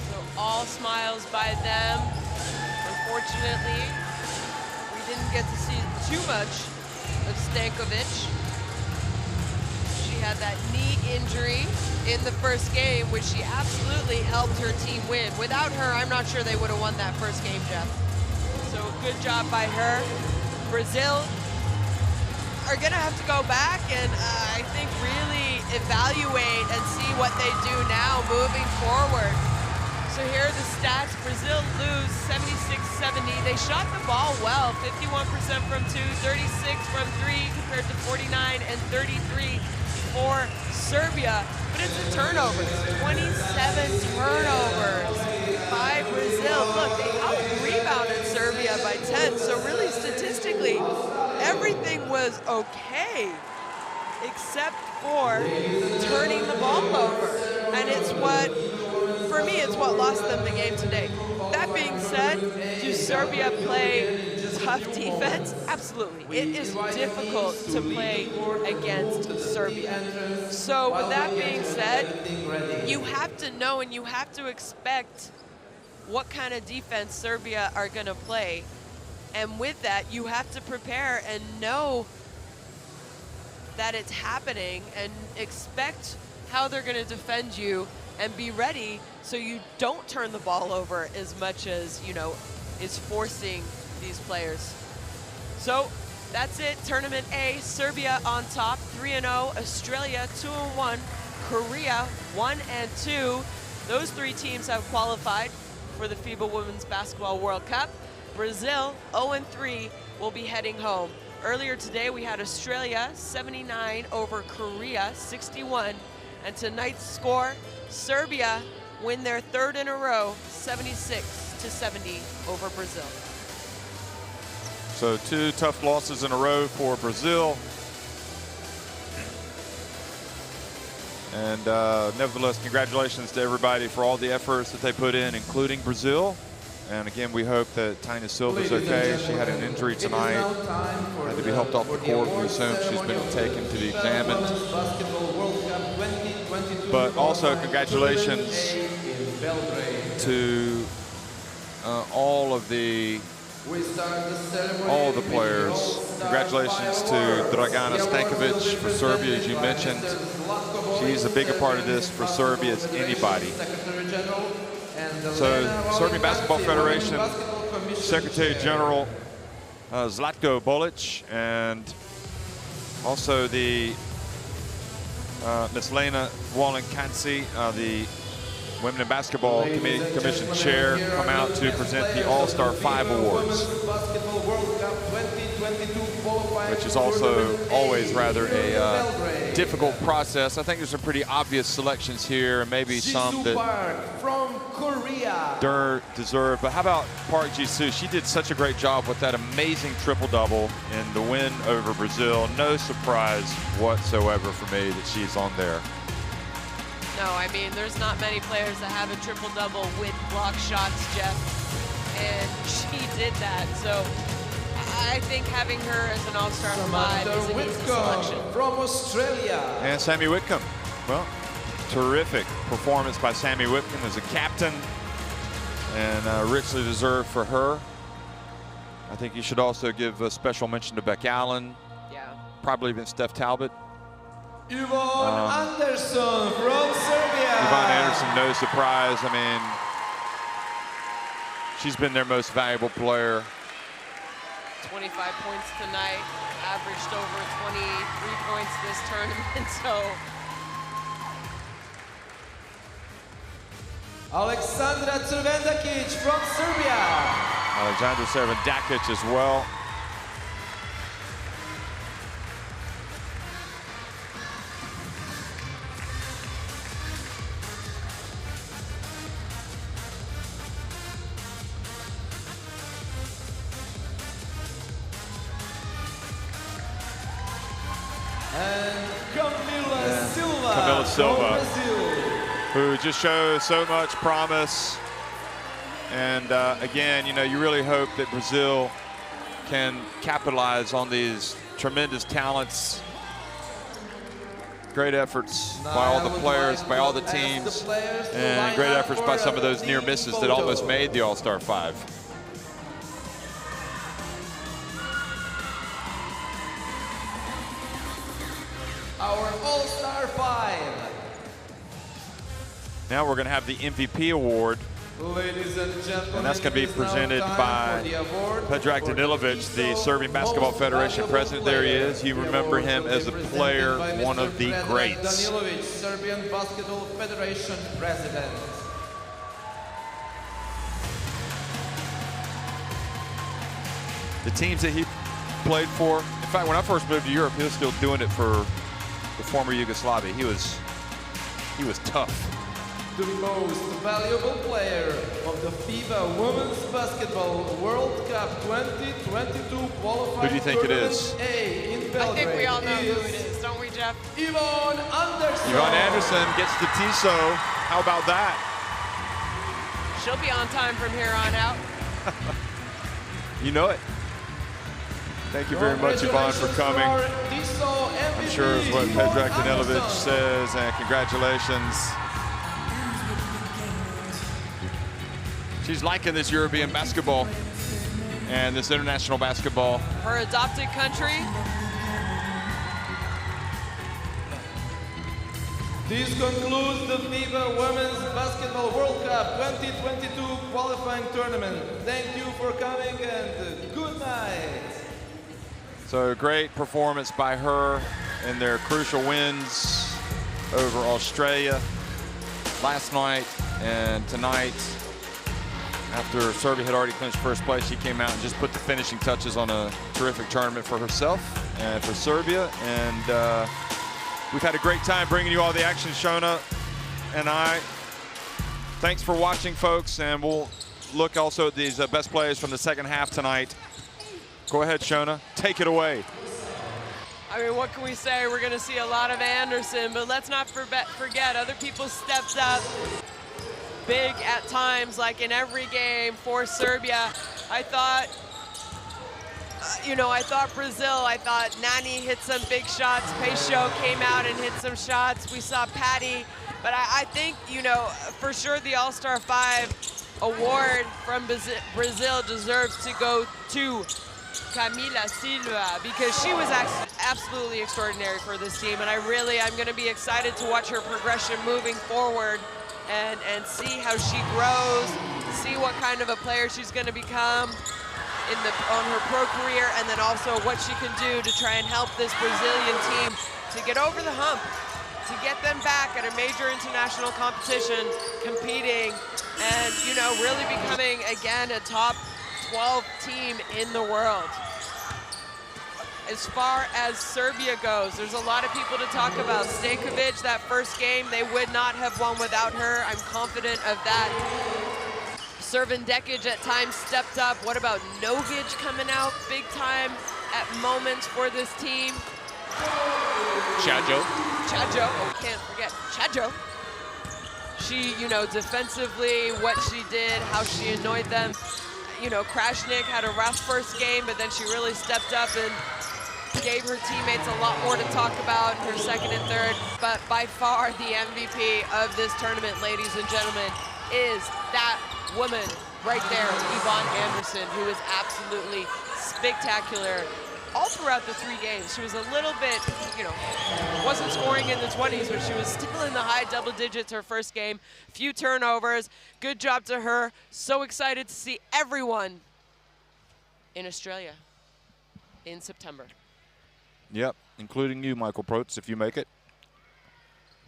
So all smiles by them. Unfortunately, we didn't get to see too much of Stankovic. She had that knee injury in the first game, which she absolutely helped her team win. Without her, I'm not sure they would have won that first game, Jeff. So good job by her. Brazil are gonna have to go back and I think really evaluate and see what they do now moving forward. So here are the stats. Brazil lose 76-70. They shot the ball well, 51% from 2, 36 from 3 compared to 49 and 33 for Serbia. But it's a turnover, 27 turnovers by Brazil. Look, they out-rebounded Serbia by 10, so really statistically, everything was okay, except for turning the ball over. And it's what, for me, it's what lost them the game today. That being said, do Serbia play tough defense? Absolutely. It is difficult to play against Serbia. So with that being said, you have to know and you have to expect what kind of defense Serbia are going to play. And with that, you have to prepare and know that it's happening and expect how they're going to defend you and be ready so you don't turn the ball over as much as, you know, is forcing these players. So that's it. Tournament A, Serbia on top, 3-0, Australia 2-1, Korea 1-2. Those three teams have qualified for the FIBA Women's Basketball World Cup. Brazil 0-3 will be heading home. Earlier today we had Australia 79 over Korea 61, and tonight's score, Serbia win their third in a row, 76-70 over Brazil. So 2 tough losses in a row for Brazil. And nevertheless, congratulations to everybody for all the efforts that they put in, including Brazil. And again, we hope that Tina Silva's okay. She had an injury tonight, had to be helped off the court. We assume she's been taken to be examined. But also, congratulations to all of the players. Congratulations to Dragana Stankovic for Serbia, as you mentioned. She's a bigger part of this for Serbia as anybody. So, Serbian Basketball Federation Secretary General Zlatko Bolic, and also the Ms. Lena Wallen-Kansi, the Women in Basketball Commission Chair, come out to present the All-Star 5 Awards, which is also always rather a difficult process. I think there's some pretty obvious selections here, and maybe some that from Korea deserve. But how about Park Ji-soo? She did such a great job with that amazing triple-double in the win over Brazil. No surprise whatsoever for me that she's on there. No, I mean, there's not many players that have a triple-double with block shots, Jeff, and she did that. So I think having her as an All-Star 5 is an easy selection. From Australia. And Sammy Whitcomb. Well, terrific performance by Sammy Whitcomb as a captain, and richly deserved for her. I think you should also give a special mention to Beck Allen. Yeah. Probably even Steph Talbot. Yvonne Anderson from Serbia. Yvonne Anderson, no surprise. I mean, she's been their most valuable player 25 points tonight, averaged over 23 points this tournament, so. Aleksandra Crvendakic from Serbia. Alexandra Crvendakic as well. And Camila Silva Silva, from Brazil. Who just shows so much promise. And again, you know, you really hope that Brazil can capitalize on these tremendous talents. Great efforts by all the players, by all the teams, and great efforts by some of those near misses that almost made the All-Star 5. Our All-Star 5. Now we're going to have the MVP award. Ladies and gentlemen, and that's going to be presented by Predrag Danilovic, the Serbian Basketball Federation president. There he is. You remember him as a player, one of the greats. Danilovic, Serbian Basketball Federation president. The teams that he played for, in fact, when I first moved to Europe, he was still doing it for the former Yugoslavia. He was tough. The most valuable player of the FIBA Women's Basketball World Cup 2022 qualifying Who do you think it is? A in Belgrade. I think we all know who it is, don't we, Jeff? Yvonne Anderson. Yvonne Anderson gets the TISO. How about that? She'll be on time from here on out. You know it. Thank you very much, Yvonne, for coming. I'm sure it's what Predrag Danilovic says, and congratulations. She's liking this European basketball and this international basketball. Her adopted country. This concludes the FIBA Women's Basketball World Cup 2022 qualifying tournament. Thank you for coming and good night. So great performance by her in their crucial wins over Australia last night and tonight. After Serbia had already clinched first place, she came out and just put the finishing touches on a terrific tournament for herself and for Serbia. And we've had a great time bringing you all the action, Shona and I. Thanks for watching, folks, and we'll look also at these best plays from the second half tonight. Go ahead, Shona, take it away. I mean, what can we say? We're gonna see a lot of Anderson, but let's not forget other people stepped up big at times, like in every game for Serbia. I thought, I thought Brazil, I thought Nani hit some big shots. Peixo came out and hit some shots. We saw Patty, but I think, for sure the All-Star 5 award from Brazil deserves to go to Camila Silva, because she was absolutely extraordinary for this team, and I'm going to be excited to watch her progression moving forward and see how she grows, see what kind of a player she's going to become on her pro career, and then also what she can do to try and help this Brazilian team to get over the hump, to get them back at a major international competition, competing, and really becoming again a top 12 team in the world. As far as Serbia goes, there's a lot of people to talk about. Stankovic, that first game, they would not have won without her. I'm confident of that. Crvendakic at times stepped up. What about Novic coming out big time at moments for this team? Chajo, oh, can't forget Chajo. She, defensively, what she did, how she annoyed them. Krasnick had a rough first game, but then she really stepped up and gave her teammates a lot more to talk about in her second and third. But by far the MVP of this tournament, ladies and gentlemen, is that woman right there, Yvonne Anderson, who is absolutely spectacular all throughout the 3 games. She was a little bit, wasn't scoring in the 20s, but she was still in the high double digits her first game. Few turnovers. Good job to her. So excited to see everyone in Australia. in September. Yep, including you, Michael Protz, if you make it.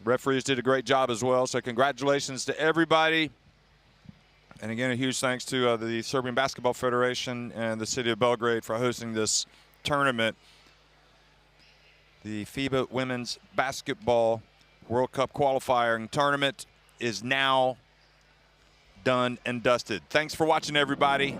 Referees did a great job as well, so congratulations to everybody. And again, a huge thanks to the Serbian Basketball Federation and the city of Belgrade for hosting this tournament. The FIBA Women's Basketball World Cup qualifying tournament is now done and dusted. Thanks for watching, everybody.